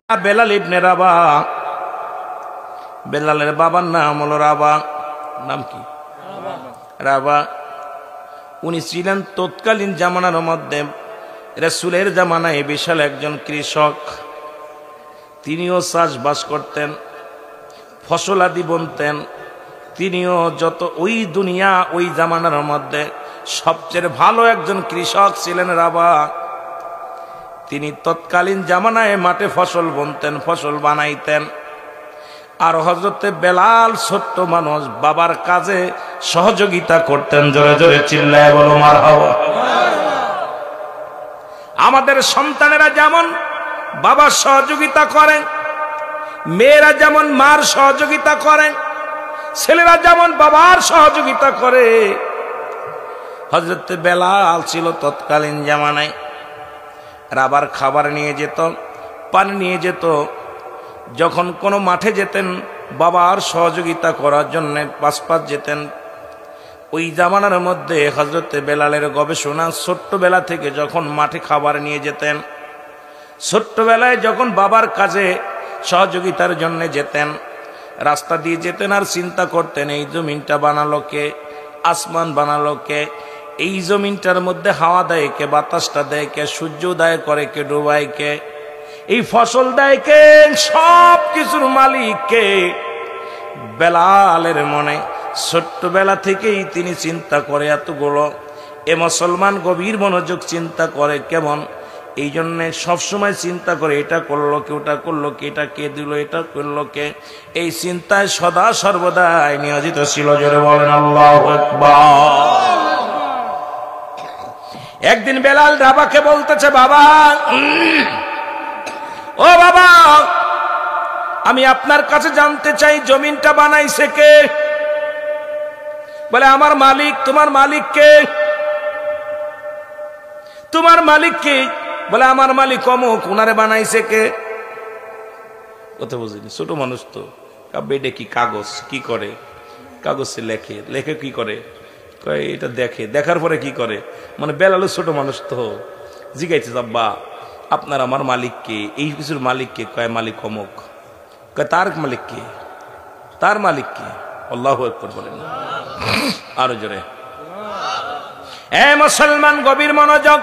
বেলাল ইবনে রাবা, বেলালের বাবার নাম হলো রাবা। নাম কি? রাবা। উনি ছিলেন তৎকালীন জামানার মধ্যে রাসূলের জামানায় বিশাল একজন কৃষক। তিনিও চাষবাস করতেন, ফসল আদি বুনতেন। তিনিও যত ওই দুনিয়া ওই জামানার মধ্যে সবচেয়ে ভালো একজন কৃষক ছিলেন রাবা। তিনি তৎকালীন জামানায় মাঠে ফসল বুনতেন, ফসল বানাইতেন। আর হযরতে বেলাল ছোট্ট মানুষ, বাবার কাজে সহযোগিতা করতেন। জোরে জোরে চিল্লায় বলো মারহাবা। আমাদের সন্তানেরা যেমন বাবার সহযোগিতা করে, মেয়েরা যেমন মার সহযোগিতা করে, ছেলেরা যেমন বাবার সহযোগিতা করে, হযরতে বেলাল ছিল তৎকালীন জামানায়। রাবার খাবার নিয়ে যেত, পানি নিয়ে যেত। যখন কোনো মাঠে যেতেন বাবার সহযোগিতা করার জন্য পাশপাশ যেতেন। ওই জামানার মধ্যে হযরতে বেলালের গবেষণা, ছোট্টবেলা থেকে যখন মাঠে খাবার নিয়ে যেতেন, ছোট্টবেলায় যখন বাবার কাজে সহযোগিতার জন্য যেতেন, রাস্তা দিয়ে যেতেন আর চিন্তা করতেন এই জমিনটা বানালো কে, আসমান বানালো কে, এই জমিনটার মধ্যে হাওয়া দেয় কে, বাতাসটা দেয় কে, সূর্য উদয় করে কে, ডুবায় কে, এই ফসল দেয় কে, সব কিছুর মালিক কে। বেলালের মনে ছোট্টবেলা থেকেই তিনি চিন্তা করে এতগুলো। এ মুসলমান গভীর মনোযোগ চিন্তা করে কেমন, এই জন্যে সবসময় চিন্তা করে এটা করলো কে, ওটা করলো কে, এটা কে দিল, এটা করলো কে। এই চিন্তায় সদা সর্বদাই নিয়োজিত ছিল। জোরে বলেন আল্লাহু আকবার। একদিন বেলাল রাবাকে বলতেছে, বাবা, ও বাবা, আমি আপনার কাছে জানতে চাই জমিনটা বানাইছে কে? বলে আমার মালিক। তোমার মালিক কে? তোমার মালিক কে? বলে আমার মালিক অমুক, উনারে বানাইছে কে? কথা বুঝিনি, ছোট মানুষ তো। বেডে কি কাগজ কি করে? কাগজে লেখে, লেখে কি করে? এটা দেখে, দেখার পরে কি করে? মানে বেলাল ছোট মানুষ তো জিগাইছে, আব্বা আপনার আমার মালিক কে? এই কিছুর মালিক কে? কয় মালিক অমুক। কয় তার মালিক কে? তার মালিক কে? আল্লাহু আকবার বলেন আরো জোরে। এ মুসলমান গভীর মনোযোগ।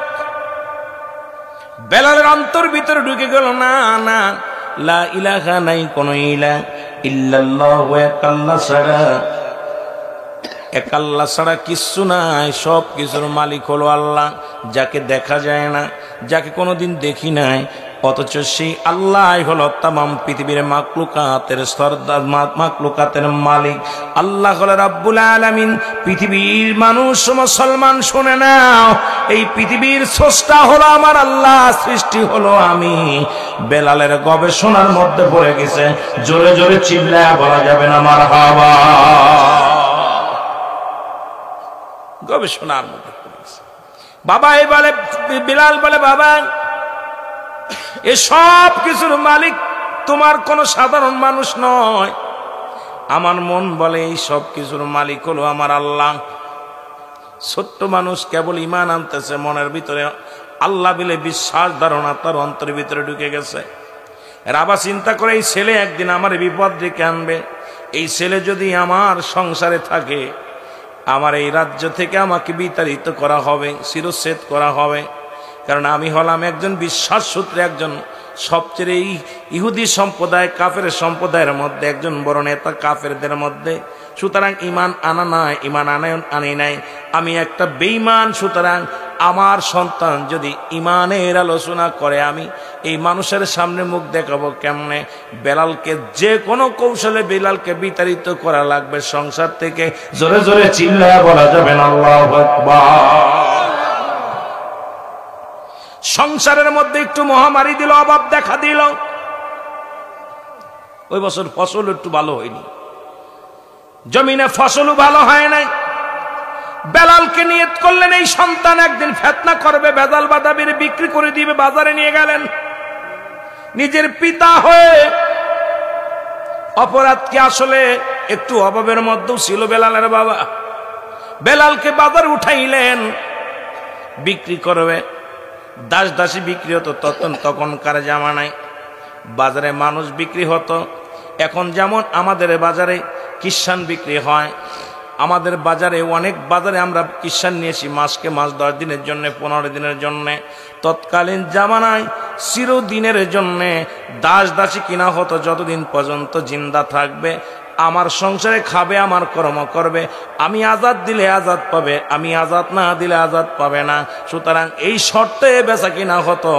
বেলালের অন্তর ভিতরে ঢুকে গেল, না না, লা ইলাহা নাই কোন ইলাহ ইল্লাল্লাহু, এক আল্লাহ ছাড়া, এক আল্লাহ ছাড়া কিচ্ছু নাই। সব কিছুর মালিক হলো আল্লাহ, যাকে দেখা যায় না, যাকে কোনোদিন দেখি নাই, অথচ সেই আল্লাহ হলো তামাম পৃথিবীর মাকলুকাতের সরদার, মাকলুকাতের মালিক। আল্লাহ হলো রাব্বুল আলামিন। পৃথিবীর মানুষ মুসলমান শুনে নাও, এই পৃথিবীর স্রষ্টা হলো আমার আল্লাহ, সৃষ্টি হলো আমি। বেলালের গবেষণার মধ্যে পড়ে গেছে। জোরে জোরে চিল্লায়া বলা যাবে না মারহাবা। গবেষণার মধ্যে পড়ে গেছে। বাবা এই বলে, বেলাল বলে, বাবা এ সব কিছুর মালিক তোমার কোন সাধারণ মানুষ নয়। আমার মন বলে এই সব কিছুর মালিক হলো আমার আল্লাহ। ছোট্ট মানুষ কেবল ঈমান আনতেছে, মনের ভিতরে আল্লাহ বলে বিশ্বাস ধারণা তার অন্তরের ভিতরে ঢুকে গেছে। রাবা চিন্তা করে এই ছেলে একদিন আমার বিপদ ডেকে আনবে। এই ছেলে যদি আমার সংসারে থাকে, আমার এই রাজ্য থেকে আমাকে বিতাড়িত করা হবে, শিরচ্ছেদ করা হবে। কারণ আমি হলাম একজন বিশ্বাস সূত্রে একজন সবচেয়ে ইহুদি সম্প্রদায়, কাফের সম্প্রদায়ের মধ্যে একজন বড় নেতা কাফেরদের মধ্যে। সুতরাং ইমান আনা নাই, ইমান আনি নাই, আমি একটা বেঈমান। সুতরাং আমার সন্তান যদি ইমানের আলোচনা করে, আমি এই মানুষের সামনে মুখ দেখাবো কেমনে? বেলালকে যে কোনো কৌশলে বেলালকে বিতাড়িত করা লাগবে সংসার থেকে। জোরে জোরে চিল্লায়া বলা যাবে না আল্লাহু আকবার। সংসারের মধ্যে একটু মহামারী দিল, অভাব দেখা দিল। ওই বছর ফসল একটু ভালো হয়নি, জমিনে ফসলও ভালো হয় নাই। বেলালকে নিয়ত করলেন এই সন্তান একদিন ফিতনা করবে, ভেজাল বাদাবির বিক্রি করে দিবে, বাজারে নিয়ে গেলেন। নিজের পিতা হয়ে অপরাধ কি আসলে একটু অভাবের মধ্যেও ছিল বেলালের বাবা। বেলালকে বাজারে উঠাইলেন, বিক্রি করবে। দাস দাসী বিক্রি হতো তখনকার জামানায়। বাজারে মানুষ বিক্রি হতো। এখন যেমন আমাদের বাজারে খ্রিস্টান বিক্রি হয়, আমাদের বাজারে অনেক বাজারে আমরা খ্রিস্টান নিয়েছি মাসকে মাস 10 দিনের জন্য, 15 দিনের জন্য। তৎকালীন জামানায় চিরদিনের জন্য দাস দাসী কিনা হতো, যতদিন পর্যন্ত জিন্দা থাকবে, আমার সংসারে খাবে, আমার কর্ম করবে। আমি আজাদ দিলে আজাদ পাবে, আমি আজাদ না দিলে আজাদ পাবে না। সুতরাং এই শর্তে বেচা কিনা হতো,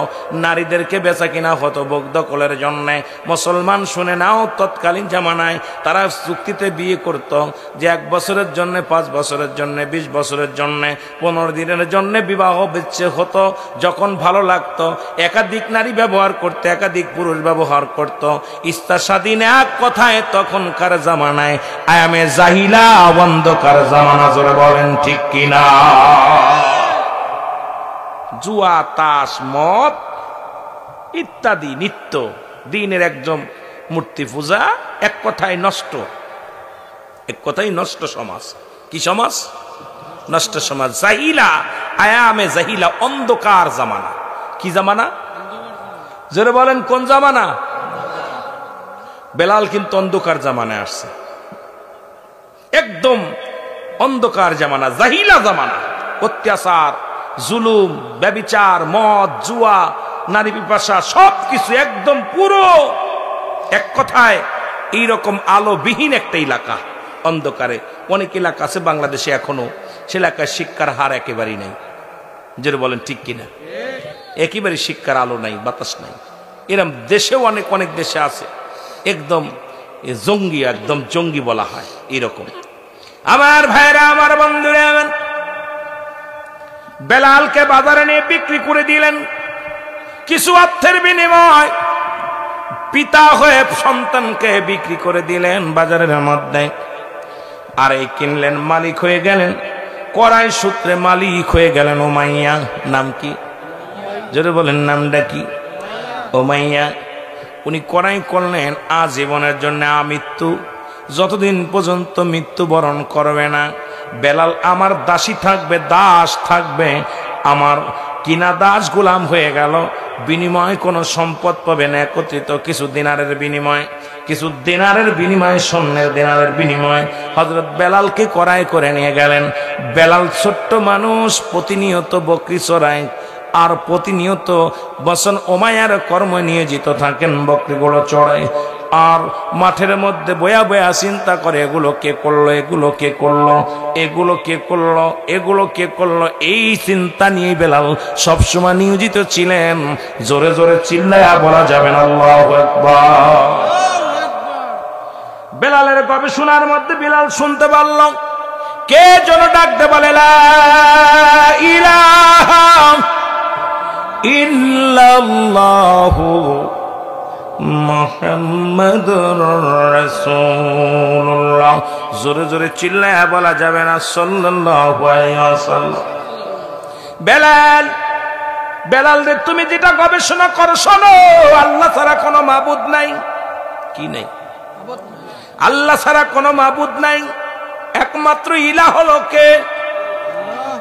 নারীদেরকে বেচা কিনা হতো ভোগ দখলের জন্য। মুসলমান শুনে নাও, তৎকালীন জামানায় তারা চুক্তিতে বিয়ে করত যে 1 বছরের জন্য, 5 বছরের জন্য, 20 বছরের জন্য, 15 দিনের জন্য বিবাহ বিচ্ছেদ হতো। যখন ভালো লাগতো একাধিক নারী ব্যবহার করত, একাধিক পুরুষ ব্যবহার করত। ইস্তা স্বাধীন এক কথায় তখনকার জামানায় আয়ামে জাহিলা, অন্ধকার জামানা, জোরে বলেন ঠিক কিনা। জুয়া, তাস, মদ ইত্যাদি নিত্য দিনের একদম মূর্তি পূজা, এক কথায় নষ্ট, এক কথায় নষ্ট সমাজ। কি সমাজ? নষ্ট সমাজ। জাহিলা, আয়ামে জাহিলা, অন্ধকার জামানা। কি জামানা? জোরে বলেন কোন জামানা? বেলাল কিন্তু অন্ধকার জামানায় আসছে, একদম অন্ধকার জামানা, জাহিলা জামানা। অত্যাচার, জুলুম, ব্যভিচার, মদ, জুয়া, নারী পিপাসা, সবকিছু একদম পুরো এক কথায় এইরকম আলোবিহীন একটা এলাকা, অন্ধকারে। অনেক এলাকা আছে বাংলাদেশে এখনো, সে এলাকায় শিক্ষার হার একেবারেই নাই। যেটা বলেন ঠিক কিনা? একেবারে শিক্ষার আলো নাই, বাতাস নাই। এরম দেশেও অনেক অনেক দেশে আছে, একদম জঙ্গি, একদম জঙ্গি বলা হয় এরকম। আমার ভাইরা, আমার বন্ধুরা, বেলালকে বাজারে নিয়ে বিক্রি করে দিলেন কিছু অর্থের বিনিময়। পিতা হয়ে সন্তানকে বিক্রি করে দিলেন বাজারের মধ্যে। আর এই কিনলেন, মালিক হয়ে গেলেন, করাই সূত্রে মালিক হয়ে গেলেন উমাইয়া। নাম কি? জোরে বলেন, নামটা কি? উমাইয়া। উনি করাই করলেন আজীবনের জন্য আমৃত্যু, যতদিন পর্যন্ত মৃত্যুবরণ করবে না। বেলাল আমার দাসী থাকবে, দাস থাকবে, আমার কিনা দাস গোলাম হয়ে গেল। বিনিময় কোনো সম্পদ পাবে না, একত্রিত কিছু দিনারের বিনিময়, কিছু দিনারের বিনিময়, স্বর্ণের দিনারের বিনিময় হযরত বেলালকে করাই করে নিয়ে গেলেন। বেলাল ছোট্ট মানুষ, প্রতিনিয়ত বকরি চড়ায়, আর প্রতিনিয়ত বসন ওমায়ার কর্ম নিয়োজিত থাকেন, বকরিগুলো চড়ায়। আর মাঠের মধ্যে বয়া বয়া চিন্তা করে, এগুলো কে করলো, এগুলো কে করলো, এগুলো কে করলো, এগুলো কে করলো। এই চিন্তা নিয়ে বেলাল সবসময় নিয়োজিত ছিলেন। জোরে জোরে চিল্লায়া বলা যাবে না আল্লাহু আকবার। বেলালের গবেষণার মধ্যে বেলাল শুনতে পারল কে যেন ডাকতে বলে, লা ইলাহা ইল্লাল্লাহু মুহাম্মাদুর রাসূলুল্লাহ। জোরে জোরে চিল্লায়া বলা যাবে না সাল্লাল্লাহু আলাইহি ওয়াসাল্লাম। বেলাল, বেলাল রে, তুমি যেটা গবেষণা করো শোনো, আল্লাহ ছাড়া কোনো মাবুদ নাই। কি নাই? আল্লাহ ছাড়া কোনো মাবুদ নাই, একমাত্র ইলাহ হলো কে?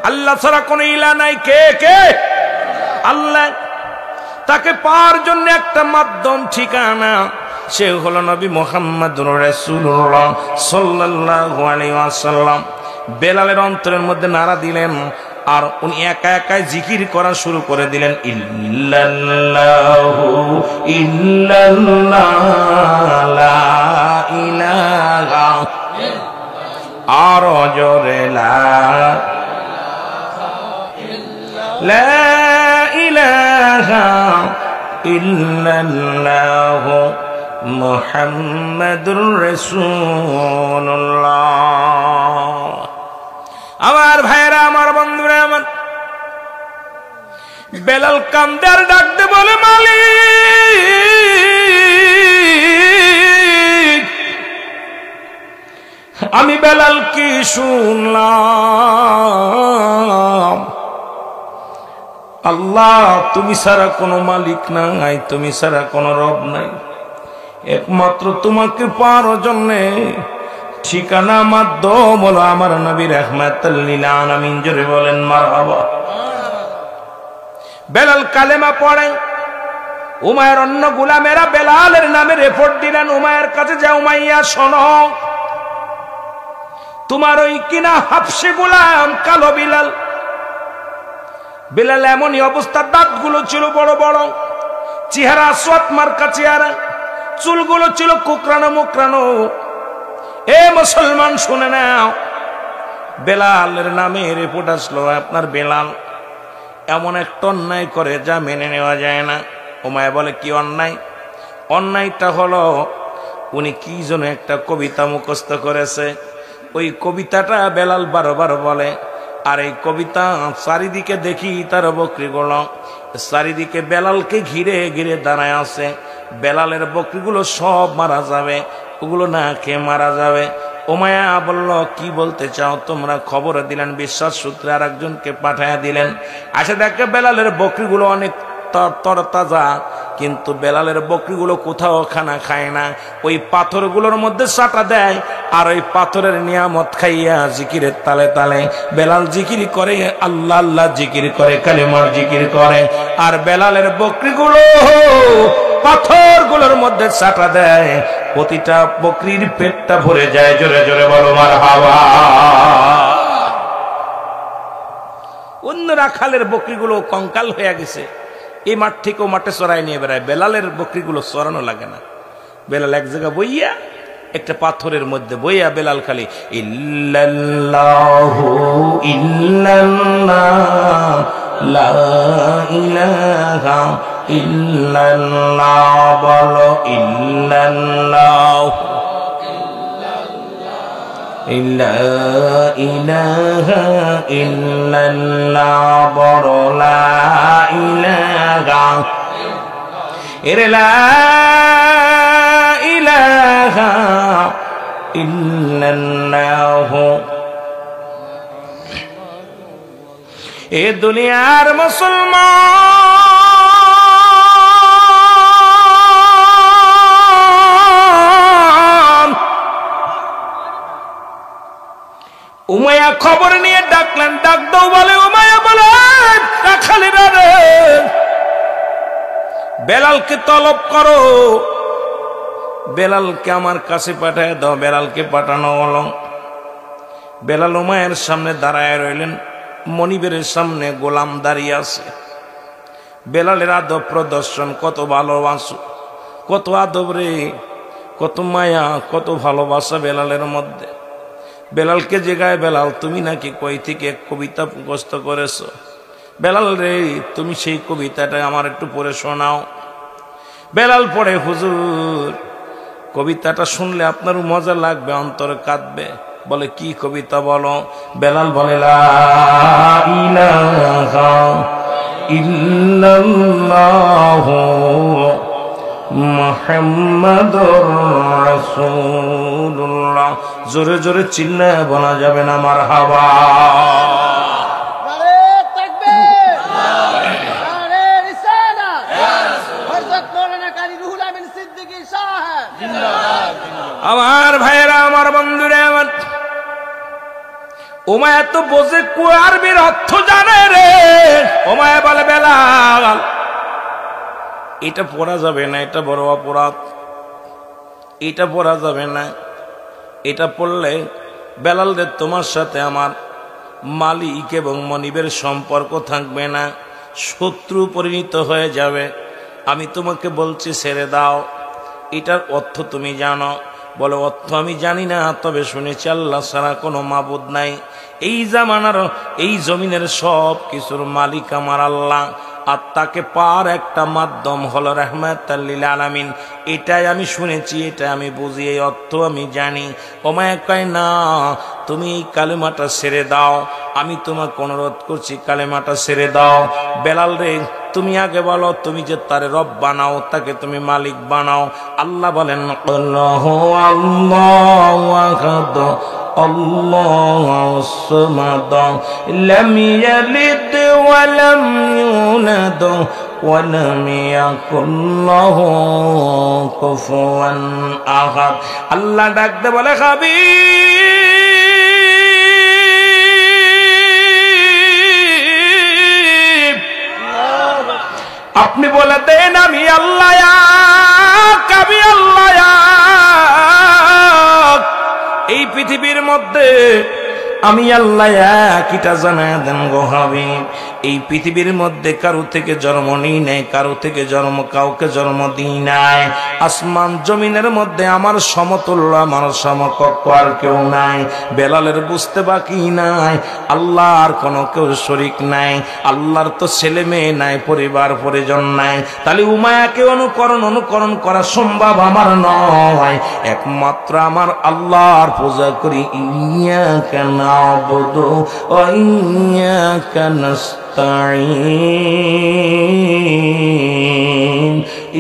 আল্লাহ ছাড়া কোনো ইলাহ নাই। কে? কে? আল্লাহ। তাকে পাওয়ার জন্য একটা মাধ্যম, ঠিকানা, সে হলো নবী মুহাম্মদুর রাসূলুল্লাহ সাল্লাল্লাহু আলাইহি ওয়াসাল্লাম। বেলালের অন্তরের মধ্যে নাড়া দিলেন, আর উনি একা একাই জিকির করা শুরু করে দিলেন, ইল্লাল্লাহু ইল্লাল্লাহ লা ইলাহা, আর জোরে লা ইলাহা ইল্লাল্লাহু মুহাম্মাদুর রাসূলুল্লাহ। আমার ভাইরা, আমার বন্ধুরা, আমার বেলাল কান্দে আর ডাকতে বলে, মালিক, আমি বেলাল কি শুনলাম, আল্লাহ তুমি ছাড়া কোনো মালিক নাই, তুমি ছাড়া কোনো রব নাই, একমাত্র তোমাকে পাওয়ার জন্যে ঠিকানা মাধ্যম হলো আমার নবী রাহমাতুল লিল আলামিন। জোরে বলেন মারহাবা। বেলাল কালেমা পড়ে, উমায়ের অন্য গোলামেরা বেলালের নামে রিপোর্ট দিলেন উমায়ের কাছে, যে উমাইয়া শোনো, তোমার ওই কিনা হাফসে গোলাম কালো বিলাল, বিলাল এমনই অবস্থা, দাঁতগুলো ছিল বড় বড়, চেহারা আসওয়াদ মার্কা চেহারা, চুলগুলো ছিল কুকরানো মুকরানো। এ মুসলমান শুনে নাও, বেলালের নামে রিপোর্ট আসলো, আপনার বেলাল এমন একটা অন্যায় করে যা মেনে নেওয়া যায় না। উমাইয়া বলে, কি অন্যায়? অন্যায়টা হলো উনি কি যেন একটা কবিতা মুখস্থ করেছে, ওই কবিতাটা বেলাল বারবার বলে, আর এই কবিতা চারিদিকে দেখি তার বকরিগুলো চারিদিকে বেলালকে ঘিরে ঘিরে দাঁড়ায় আছে। বেলালের বকরিগুলো সব মারা যাবে, ওগুলো না খেয়ে মারা যাবে। উমাইয়া বলল, কি বলতে চাও তোমরা? খবর দিলেন, বিশ্বাস সূত্রে আর একজনকে পাঠায়া দিলেন। আসে দেখে বেলালের বকরিগুলো অনেক তরতাজা, কিন্তু বেলালের বকরিগুলো কোথাও খানা খায় না, ওই পাথরগুলোর মধ্যে চাটা দেয়, আর ওই পাথরের নিয়ামত খাইয়া জিকিরের তালে তালে বেলাল জিকির করে, আল্লাহ আল্লাহ জিকির করে, কালেমার জিকির করে। আর বেলালের বকরিগুলো পাথরগুলোর মধ্যে চাটা দেয়, প্রতিটা বকরির পেটটা ভরে যায়। জোরে জোরে বলো মারহাবা। অন্য রাখালের বকরিগুলো কঙ্কাল হয়ে গেছে, এই মাঠ থেকে ও মাঠে চড়াই নিয়ে বেড়ায়। বেলালের বকরিগুলো চড়ানো লাগে না, বেলাল এক জায়গা বইয়া, একটা পাথরের মধ্যে বইয়া বেলাল খালি ইল্লাল্লাহু ইল্লাল্লাহ লা ইলাহা ইল্লাল্লাহ বলো, ইল্লাল্লাহু লা ইলাহা ইল্লাল্লাহ বলো, লা ইলাহা এরে লা ইলাহা ইল্লাল্লাহ। এ দুনিয়ার মুসলমান, উমাইয়া খবর নিয়ে ডাকলেন, ডাক দাও বলে। উমাইয়া বলে, রাখালেরা রে, বেলালকে তলব করো, বেলালকে আমার কাছে পাঠায় দাও। বেলালকে পাঠানো হলো। বেলাল উমাইয়ার সামনে দাঁড়ায় রইলেন, মনিবের সামনে গোলাম দাঁড়িয়ে আছে। বেলালের আদব প্রদর্শন, কত ভালোবাসো, কত আদব রে, কত মায়া, কত ভালোবাসা বেলালের মধ্যে। বেলালকে জিগায়, বেলাল তুমি নাকি কই থেকে এক কবিতা মুখস্থ করেছো? বেলাল রে, তুমি সেই কবিতাটা আমার একটু পড়ে শোনাও। বেলাল পড়ে, হুজুর কবিতাটা শুনলে আপনার মজা লাগবে, অন্তরে কাঁদবে। বলে, কি কবিতা বলো? বেলাল বলে, লা ইলাহা ইল্লাল্লাহু মুহাম্মাদুর রাসূলুল্লাহ। জোরে জোরে চিল্লায় বলা যাবে না মারহাবা। আমার ভাইয়েরা, আমার বন্ধুরা, আমার উমাইয়া তো বোঝে, আরবির অর্থ জানে রে। উমাইয়া বলে, বেলাল এটা পড়া যাবে না, এটা বড় অপরাধ, এটা পড়া যাবে না। এটা পড়লে বেলাল রে, তোমার সাথে আমার মালিক এবং মনিবের সম্পর্ক থাকবে না, শত্রু পরিণত হয়ে যাবে। আমি তোমাকে বলছি ছেড়ে দাও। এটার অর্থ তুমি জানো? বলে, অর্থ আমি জানি না, তবে শুনেছি আল্লাহ ছাড়া কোনো মাবুদ নাই, এই জামানার এই জমিনের সব কিছুর মালিক আমার আল্লাহ, আর তাকে পার একটা মাধ্যম হলো রাহমাতাল লিল আলামিন। এটাই আমি শুনেছি, এটা আমি বুঝি, এই অর্থ আমি জানি। উমাইয়া কয়, না, তুমি এই কালেমাটা ছেড়ে দাও, আমি তোমাকে অনুরোধ করছি কালেমাটা ছেড়ে দাও। বেলাল রে, তুমি আগে বলো, তুমি যে তারে রব বানাও, তাকে তুমি মালিক বানাও। আল্লাহ বলেন, আল্লাহু আল্লাহু আহাদ আল্লাহুস সামাদ লাম ইয়ালিদ ওয়া লাম ইউলাদ ওয়া লাম ইয়াকুল লাহু কুফুয়ান আহাদ। আল্লাহ ডাকতে বলে, হাবিব আপনি বলে দেন আমি আল্লাহ আমি আল্লাহ। এই পৃথিবীর মধ্যে আমি আল্লাহ কিটা জানায় দেন গো হাবিব। এই পৃথিবীর মধ্যে কারো থেকে জন্ম নিই নাই, কারো থেকে কাউকে জন্ম দিই নাই। আসমান জমিনের মধ্যে আমার সমতুল্য, আমার সমকক্ষ আর কেউ নাই। বেলালের বুঝতে বাকি নাই আল্লাহর কোনো কেউ শরীক নাই। আল্লাহর তো ছেলে মেয়ে নাই, পরিবার পরিজন নাই। তাহলে উমায়াকে অনুকরণ করা সম্ভব আমার নয়। একমাত্র আমার আল্লাহর পূজা করি। ইয়াকা না'বুদু ওয়া ইয়াকা নাস্তাঈন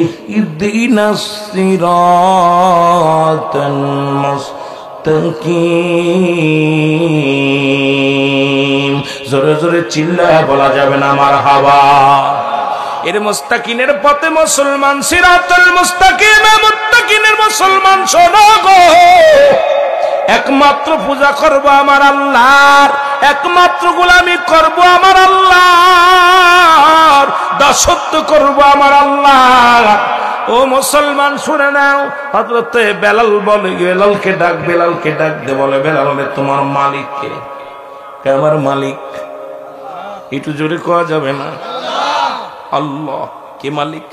ইহদিনাস সিরাতাল মুস্তাকিম। জোরে জোরে চিল্লায় বলা যাবে না মারহাবা। এর মুস্তাকিনের পথে মুসলমান, সিরাতুল মুস্তাকিমে মুত্তাকিনের মুসলমান শোনো গো। একমাত্র পূজা করব আমার আল্লাহর, একমাত্র গোলামি করব আমার আল্লাহর, দাসত্ব করব আমার আল্লাহ। ও মুসলমান শুনে নাও, হযরতে বেলাল বলে, বেলালকে ডাক দে, বলে বেলাল তোমার মালিক কে? আমার মালিক। একটু জোরে কোয়া যাবে না? আল্লাহ। কে মালিক?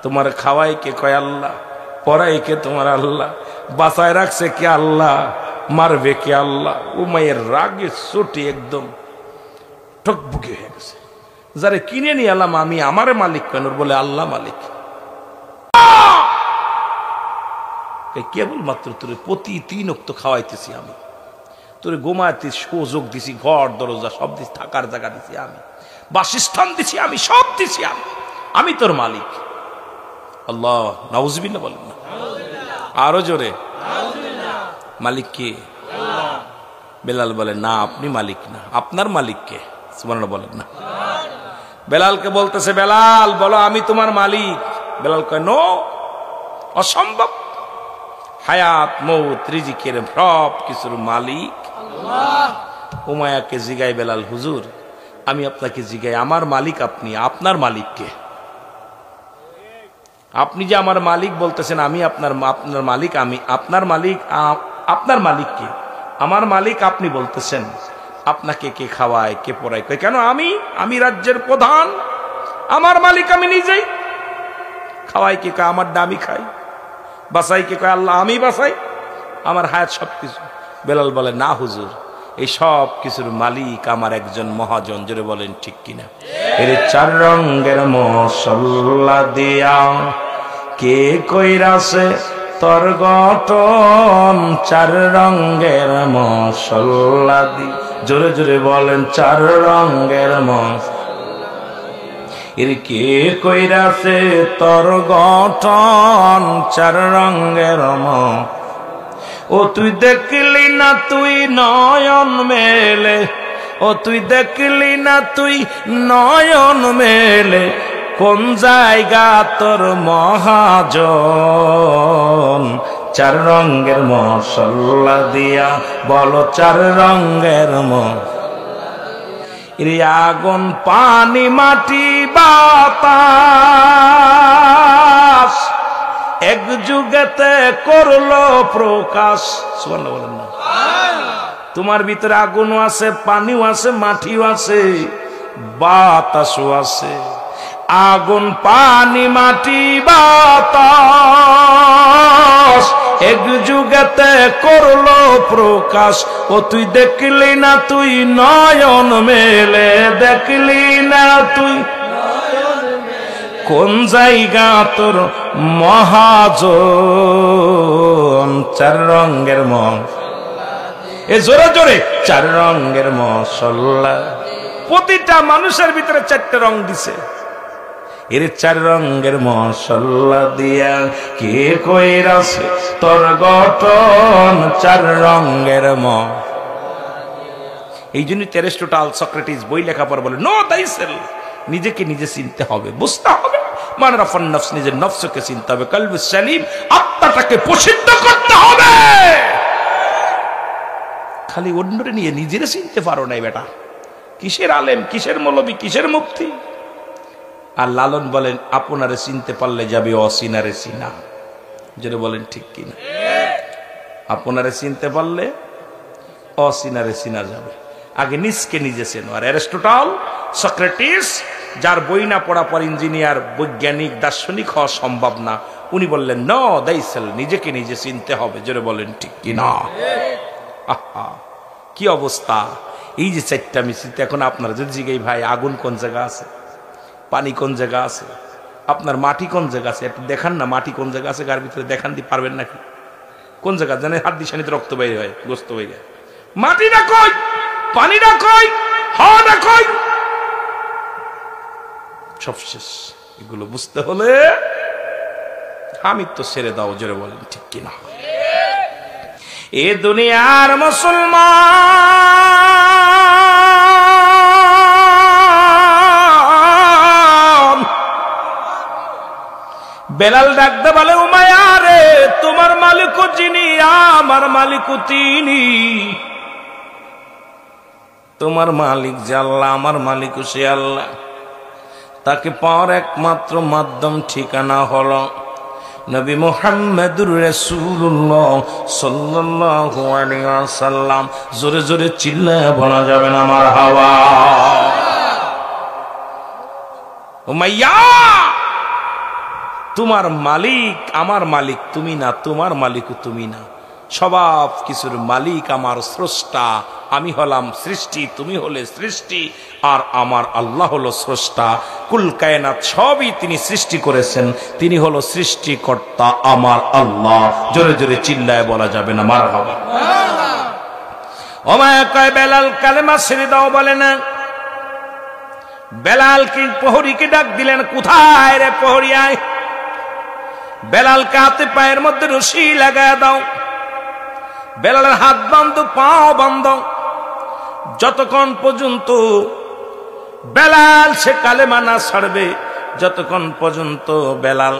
তোমার খাওয়াই কে? কয় আল্লাহ। পড়াই কে? তোমার আল্লাহ। বাঁচায় রাখছে কে? আল্লাহ। মারবে কে? আল্লাহ। উমাইয়ের রাগে চটি একদম টকবুকে হয়ে গেছে। যারে কিনে নিয়ে এলাম আমি, আমার মালিক কেন? বলে আল্লাহ মালিক। কেবলমাত্র তোরে প্রতিদিন ওক্ত খাওয়াইতেছি আমি, তোরে ঘুমাইতে সুযোগ দিছি, ঘর দরজা সব দিছি, থাকার জায়গা দিছি আমি, বাসস্থান দিছি আমি, সব দিছি আমি তোর মালিক। আল্লাহ নাউজুবিল্লাহ বলেন না? আরো জোরে মালিক কে? বেলাল বলে না আপনি মালিক না, আপনার মালিক কে? সুবহানাল্লাহ বলেন না? বেলালকে বলতেছে বেলাল বলো আমি তোমার মালিক। বেলাল কয় নো, অসম্ভব। হায়াত মৌত রিজিকের সব কিছুর মালিক আল্লাহ। উমায়াকে জিগাই বেলাল, হুজুর আমি আপনাকে জিগাই, আমার মালিক আপনি, আপনার মালিক কে? আপনি যে আমার মালিক বলতেছেন, আমি আপনার মালিক, আমি আপনার মালিক, আপনার মালিক কে? আমার মালিক আপনি বলতেছেন, আপনাকে কে খাওয়ায়, কে পড়ায়? কেন আমি রাজ্যের প্রধান, আমার মালিক আমি নিজেই। খাওয়াই কে? আমার দামি খাই। বাসাই কে? আল্লাহ আমি বাসাই, আমার হায়াত সবকিছু। বেলাল বলে না হুজুর, এই সব কিছুর মালিক আমার একজন মহাজন। জোরে বলেন ঠিক কিনা? এর চার রঙের মশলা দিয়া কে কইরাছে তোর গঠন, চার রঙের মশলা দি। জোরে জোরে বলেন চার রঙের মশলা। এর কে কইরাছে তোর গঠন, চার রঙের মশলা। ও তুই দেখলি না তুই নয়ন মেলে, ও তুই দেখলি না তুই নয়ন মেলে, কোন জায়গা তোর মহাজন। চার রঙের মশলা দিয়া বলো চার রঙের মশলা। আগুন পানি মাটি বাতাস এক যুগেতে করলো প্রকাশ। সুবহানাল্লাহ বলেন না? তোমার ভিতরে আগুনও আছে, পানিও আছে, মাটিও আছে, বাতাসও আছে। আগুন পানি মাটি বাতাস এক যুগেতে করলো প্রকাশ। ও তুই দেখলি না তুই নয়ন মেলে, দেখলি না তুই কোন জায়গা তোর মহাজন। চার রঙের মশলা, এ জোরে জোরে চার রঙের মশলা। প্রতিটা মানুষের ভিতরে চারটে রং দিছে। এর চার রঙের মশলা দিয়া কে কইরাছে তোর গঠন, চার রঙের এই জন্য অ্যারিস্টটল, সক্রেটিস বই লেখা পর বলে নো দাইসেল, নিজেকে নিজে চিনতে হবে, বুঝতে হবে। মানরাফান নফস, নিজের নফসকে চিনতে হবে। কলবুস সালিম, আত্মাটাকে প্রসিদ্ধ করতে হবে। খালি অন্যরে নিয়ে নিজেরে চিনতে পারো নাই বেটা। কিসের আলেম, কিসের মৌলবী, কিসের মুফতি? আর লালন বলেন আপনারে চিনতে পারলে যাবে অচিনারে চিনা। যেটা বলেন ঠিক কিনা? আপনারে চিনতে পারলে অচিনারে চিনা যাবে। আগে নিজকে নিজে চেনো। আর অ্যারিস্টটল, সক্রেটিস, যার বই না পড়া পর ইঞ্জিনিয়ার, বৈজ্ঞানিক, দার্শনিক হওয়া সম্ভব না, উনি বললেন নো দাইসেল, নিজেকে নিজে চিনতে হবে। যেটা বলেন ঠিক কিনা? আহা কি অবস্থা! এই যে চারটা মিছিলতে এখন আপনারা যদি জিজ্ঞাই ভাই আগুন কোন জায়গা আছে, পানি কোন জায়গা আছে, আপনার মাটি কোন জায়গা আছে, একটু দেখান না মাটি কোন জায়গা আছে, গার ভিতরে দেখান দি পারবেন নাকি? কোন জায়গা জানেন? হাত দিশানিতে রক্ত বাইরে হয়, গোস্ত হয়ে যায়। মাটিটা কই, পানিটা কই, হাওয়াটা কই? সব শেষ। এগুলো বুঝতে হলে আমি তো ছেড়ে দাও। জোরে বলেন ঠিক কিনা? এ দুনিয়ার মুসলমান বেলাল ডাকতে বলে উমাইয়া রে, তোমার মালিকও যিনি আমার মালিকও তিনি। তোমার মালিক যে আল্লাহ, আমার মালিকও সে আল্লাহ। তাকে পাওয়ার একমাত্র মাধ্যম ঠিকানা হলো নবী মুহাম্মদুর রাসূলুল্লাহ সাল্লাল্লাহু আলাইহি ওয়াসাল্লাম। জোরে জোরে চিল্লায় বলা যাবে না মারহাবা। উমাইয়া, তোমার মালিক আমার মালিক তুমি না, তোমার মালিকও তুমি না। সব কিছুর মালিক আমার স্রষ্টা। আমি হলাম সৃষ্টি, তুমি হলে সৃষ্টি, আর আমার আল্লাহ হলো স্রষ্টা। কুল কায়নাত সবই তিনি সৃষ্টি করেছেন, তিনি হলো সৃষ্টিকর্তা আমার আল্লাহ। জোরে জোরে চিল্লায় বলা যাবে না মারহাবা। ওমায়া কয় বেলাল কালেমা ছেড়ে দাও, বলে না। বেলাল কি প্রহরীকে ডাক দিলেন, কোথায় রে প্রহরী আয়। বেলালকে হাতে পায়ের মধ্যে রশি লাগায় দাও। বেলালের হাত বন্ধ, পাও বন্ধ। যতক্ষণ পর্যন্ত বেলাল সে কালেমা না ছাড়বে, যতক্ষণ পর্যন্ত বেলাল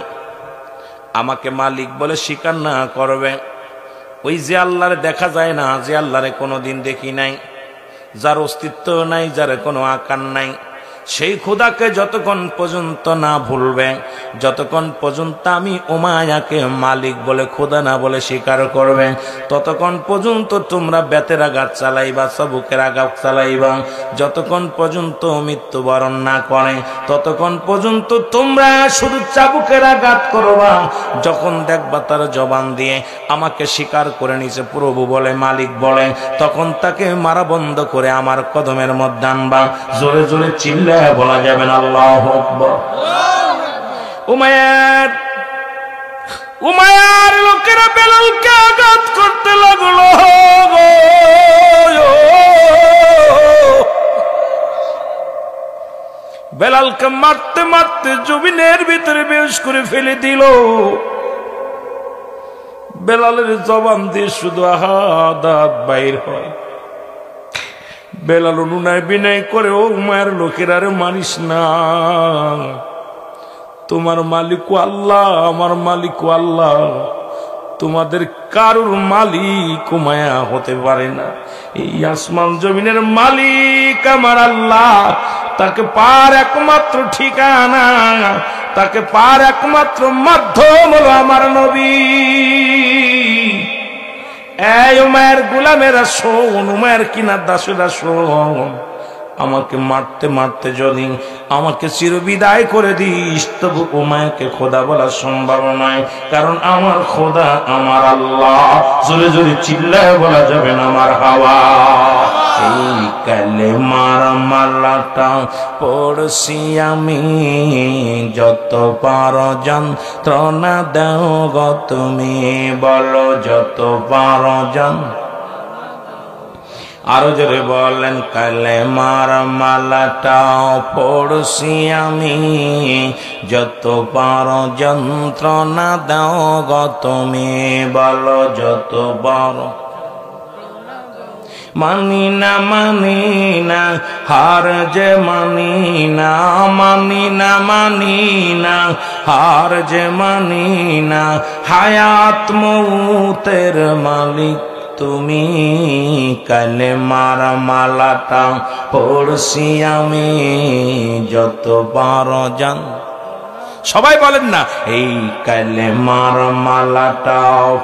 আমাকে মালিক বলে স্বীকার না করবে, ওই যে আল্লাহরে দেখা যায় না, যে আল্লাহরে কোনোদিন দেখি নাই, যার অস্তিত্ব নাই, যার কোনো আকার নাই, সেই খোদাকে যতক্ষণ পর্যন্ত না ভুলবে, যতক্ষণ পর্যন্ত আমি উমায়াকে মালিক বলে খোদা না বলে স্বীকার করবে, ততক্ষণ পর্যন্ত তোমরা বেতের আঘাত চালাইবা, চাবুকের আঘাত চালাইবা। যতক্ষণ পর্যন্ত মৃত্যুবরণ না করে, ততক্ষণ পর্যন্ত তোমরা শুধু চাবুকের আঘাত করবা। যখন দেখবা তার জবান দিয়ে আমাকে স্বীকার করে নিছে, প্রভু বলে, মালিক বলে, তখন তাকে মারা বন্ধ করে আমার কদমের মধ্যে আনবা। জোরে জোরে চিল্লা বলা যাবেন আল্লাহু আকবার। উমাইয়ার লোকেরা বেলালকে আঘাত করতে লাগলো। বেলালকে মারতে মারতে জমিনের ভিতরে বেশ করে ফেলে দিল। বেলালের জবান দিয়ে শুধু আহাদাত বাইর হয়। বেলাল অনুনয় বিনয় করে, ও উমাইয়ার লোকেরা রে মারিস না, তোমার মালিক আল্লাহ, আমার মালিক আল্লাহ, তোমাদের কারুর মালিক উমাইয়া হতে পারে না। এই আসমান জমিনের মালিক আমার আল্লাহ, তাকে পার একমাত্র ঠিকানা, তাকে পার একমাত্র মাধ্যম হলো আমার নবী। এই উমাইয়ার গোলামেরা শোন, উমাইয়ার কিনা দাসেরা শোন, আমাকে মারতে মারতে যদি আমাকে চিরবিদায় করে দিস, তবু উমাইয়াকে খোদা বলা সম্ভব নয়, কারণ আমার খোদা আমার আল্লাহ। জোরে জোরে চিল্লায় বলা যাবে না মারহাবা। এই কালেমার মালাটা পড়ছি আমি, যত পারো যন্ত্রণা দাও গো তুমি, বলো যত পারো যন্ত্রণা। আরো জোরে বলেন, কালেমার মালাটা পড়ছি আমি, যত পারো যন্ত্রণা দাও গো তুমি, বলো যত পারো। মানি না মানি না হার যে মানি না, মানি না মানি না হার যে মানি না, হায়াত মৌতের মালিক তুমি, কালেমার মালাটা পড়ছি আমি যতবার জান। সবাই বলেন না, এই কালেমার মালাটা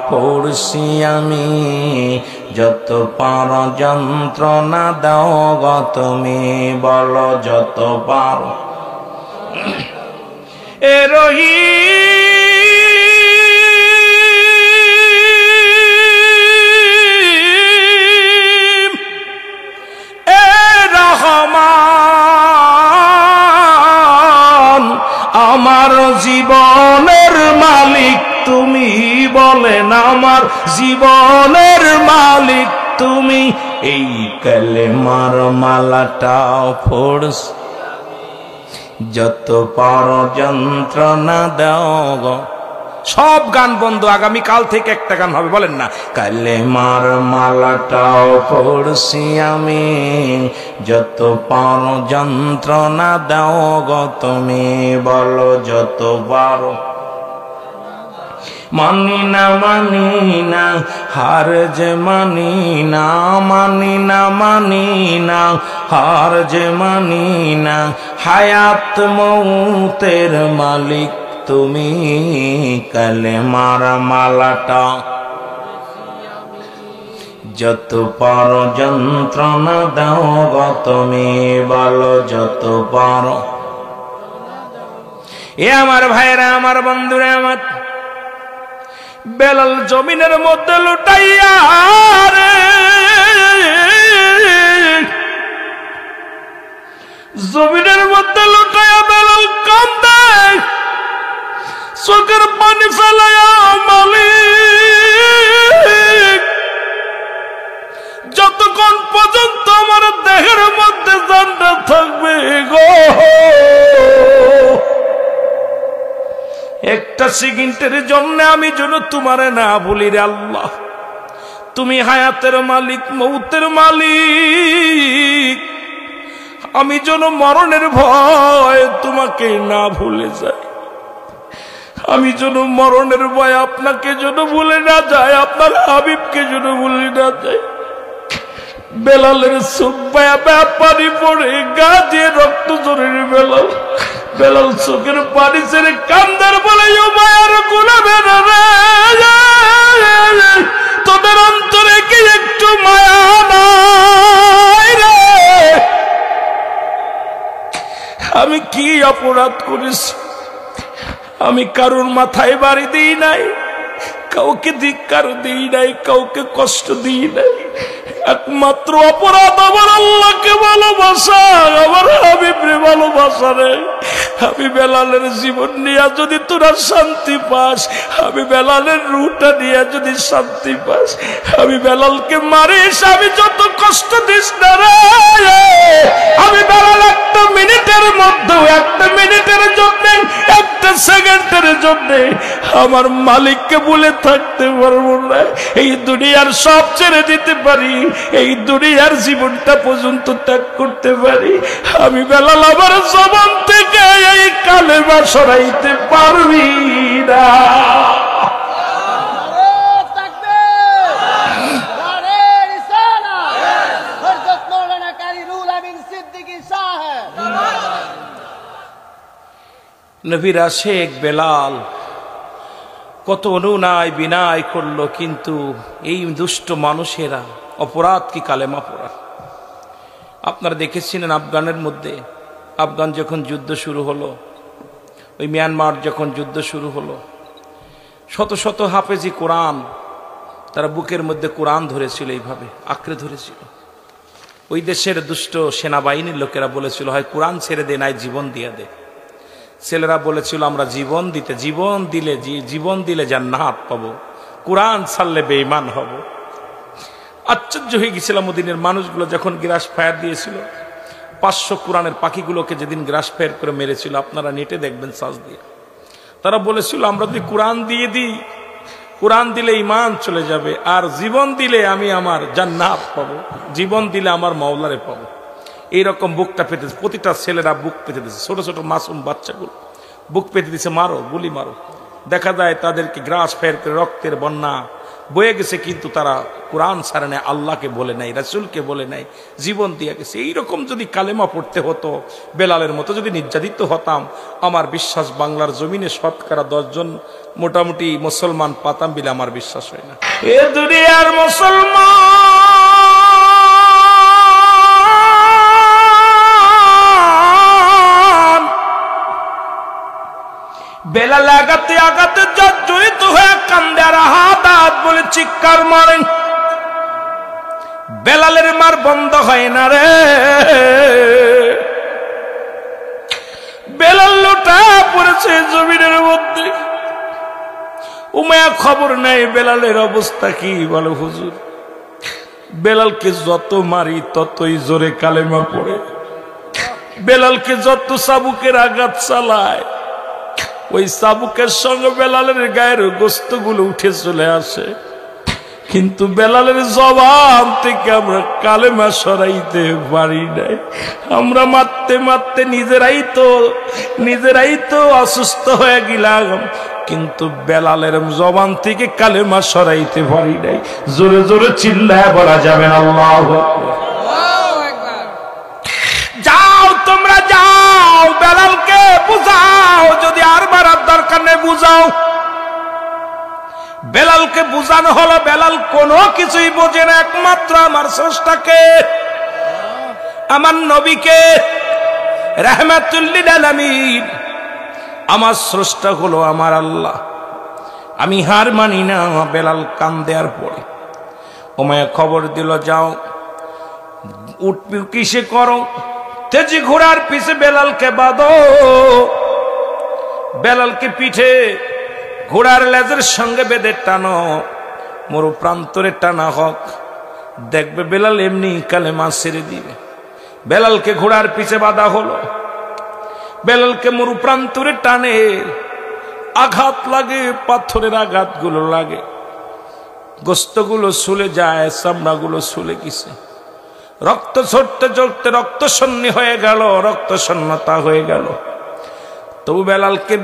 পড়ছি আমি যত পার যন্ত্রণা দাও গো তুমি, বলো যত পার। এ রহিম, এ রহমান, আমার জীবনের মালিক তুমি, বলেন আমার জীবনের মালিক তুমি। এই কালেমার মালাটা পড়ছ যত পার যন্ত্রণা দাও গো। সব গান বন্ধ, আগামী কাল থেকে একটা গান হবে, বলেন না, কালেমার মালাটাও পড়ছি আমি যত পার যন্ত্রণা দাও গো তুমি, বলো যত পারো। মানি না মানি না হার যে মানি না, মানি না মানি না হার যে মানি না, হায়াত মৌতের মালিক তুমি, কালেমার মালাটা যত পার যন্ত্রণা দাও গো তুমি, বলো যত পারো। এ আমার ভাইরা, আমার বন্ধুরা, আমার বেলাল জমিনের মধ্যে লুটাইয়া রে, জমিনের মধ্যে লুটাইয়া বেলাল কান্দে, চোখের পানি ফেলাইয়া, মালিক যতক্ষণ পর্যন্ত আমার দেহের মধ্যে জানটা থাকবে গো, একটা সেকেন্ডের জন্য আমি যেন তোমারে না ভুলি রে আল্লাহ। তুমি হায়াতের মালিক, মৌতের মালিক, আমি যেন মরণের ভয় তোমাকে না ভুলে যাই, আমি যেন মরণের ভয় আপনাকে যেন ভুলে না যায়, আপনার হাবিবকে যেন ভুলে না যায়। বেলালের চোখ বায়া পানি পড়ে, গা দিয়ে রক্ত ঝরে বেলাল, বেলাল চোখের পানি ছেড়ে কান্দার বলে, ও মায়ার গোলামের রে, তোদের অন্তরে কি একটু মায়া নাই রে? আমি কি অপরাধ করেছি? আমি কারোর মাথায় বাড়ি দিই নাই, কাউকে ধিক্কার দিই নাই, কাউকে কষ্ট দিই নাই। একমাত্র অপরাধ আমার আল্লাহকে ভালোবাসা, আমার হাবিবরে ভালোবাসা রে। আমি বেলালের জীবন নিয়ে যদি তোরা শান্তি পাস, আমি বেলালের রুটা নিয়ে যদি শান্তি পাস, আমি বেলালকে মারিস, আমি যত কষ্ট দিস না রে, আমি বেলাল একটা মিনিটের মধ্যে, একটা মিনিটের জন্য, একটা সেকেন্ডের জন্য আমার মালিককে বলে থাকতে পারবো না। এই দুনিয়ার সব ছেড়ে দিতে পারি, এই দুনিয়ার জীবনটা পর্যন্ত ত্যাগ করতে পারি, আমি বেলাল আমার জবান থেকে এই কালেমা সরাইতে পারবি না। নবীর আশেক বেলাল কত অনুনয় বিনয় করলো, কিন্তু এই দুষ্ট মানুষেরা অপরাধ কি কালেমা পড়া। আপনারা দেখেছিলেন আফগানের মধ্যে, আফগান যখন যুদ্ধ শুরু হলো, ওই মিয়ানমার যখন যুদ্ধ শুরু হলো, শত শত হাফেজি কোরআন তারা বুকের মধ্যে কোরআন ধরেছিল, এইভাবে আঁকড়ে ধরেছিল। ওই দেশের দুষ্ট সেনাবাহিনীর লোকেরা বলেছিল, হয় কোরআন ছেড়ে দে, নাই জীবন দিয়ে দে। ছেলেরা বলেছিল, আমরা জীবন দিলে জান্নাত পাবো, কোরআন ছাড়লে বেঈমান হব। আশ্চর্য হয়ে গেছিলাম মদিনের মানুষগুলো যখন গ্রাস ফায়ার দিয়েছিল, 500 কোরআনের পাখিগুলোকে যেদিন গ্রাস ফায়ার করে মেরেছিল, আপনারা নেটে দেখবেন সার্চ দিয়ে। তারা বলেছিল, আমরা যদি কোরআন দিয়ে দিই, কোরআন দিলে ঈমান চলে যাবে, আর জীবন দিলে আমি আমার জান্নাত পাবো, জীবন দিলে আমার মাওলারে পাবো। এইরকম বুকটা পেতে, প্রতিটা ছেলেরা বুক পেতে দিচ্ছে, ছোট ছোট মাসুম বাচ্চাগুলো বুক পেতে দিচ্ছে, মারো, গুলি মারো। দেখা যায় তাদেরকে গ্রাস ফায়ার করে রক্তের বন্যা বয়ে গেছে, কিন্তু তারা কোরআন ছাড়ে নাই, আল্লাহকে বলে নাই, রাসূলকে বলে নাই, জীবন দিয়ে গেছে। এইরকম যদি কালেমা পড়তে হতো, বেলালের মতো যদি নির্যাতিত হতাম, আমার বিশ্বাস বাংলার জমিনে শতকরা 10 জন মোটামুটি মুসলমান পাতাম বলে আমার বিশ্বাস হয় না। এ দুনিয়ার মুসলমান বেলাল আগাতে আগাতে জর্জরিত হয়ে কান্দে আর হাত বলে চিৎকার মারেন। বেলালের মার বন্ধ হয় না রে। বেলাল লোটা পড়েছে জমিনের মধ্যে। উমায়া খবর নেই বেলালের অবস্থা কি। বলো হুজুর, বেলালকে যত মারি ততই জোরে কালেমা পড়ে, বেলালকে যত চাবুকের আঘাত চালায় ওই চাবুকের সঙ্গে বেলালের গায়ের গোস্তগুলো উঠে চলে আসে, কিন্তু বেলালের জবান থেকে আমরা কালেমা সরাইতে পারি নাই। আমরা মারতে মারতে নিজেরাই তো অসুস্থ হয়ে গেলাম, কিন্তু বেলালের জবান থেকে কালেমা সরাইতে পারি নাই। জোরে জোরে চিল্লায় বলা যাবে না আল্লাহু আকবার। যাও তোমরা যাও, বেলালকে বুঝাও, যদি আর মারার দরকার নেই বুঝাও। বেলালকে বুঝানো হলো, বেলাল কোনো কিছুই বোঝে না, একমাত্র আমার স্রষ্টাকে, আমার নবীকে, রাহমাতুল লিল আলামিন। আমার স্রষ্টা হলো আমার আল্লাহ। আমি হার মানি না। বেলাল কান্দে আর পড়ে। উমাইয়া খবর দিল, যাও উঠবি কিসে করো, তেজি ঘোড়ার পিছে বেলালকে বাঁধো। বেলালকে পিঠে ঘোড়ার লেজের সঙ্গে বেঁধে টানো, মরু প্রান্তরে টানা হোক, দেখবে বেলাল এমনি কালেমা ছেড়ে দিবে। বেলালকে ঘোড়ার পিছে বাঁধা হলো। বেলালকে মরু প্রান্তরে টানে, আঘাত লাগে, পাথরের আঘাতগুলো লাগে, গোস্তগুলো ছুলে যায়, চামড়াগুলো ছুলে গেছে, রক্ত ঝরতে ঝরতে রক্ত শূন্য হয়ে গেল, রক্ত শূন্যতা হয়ে গেল। তবু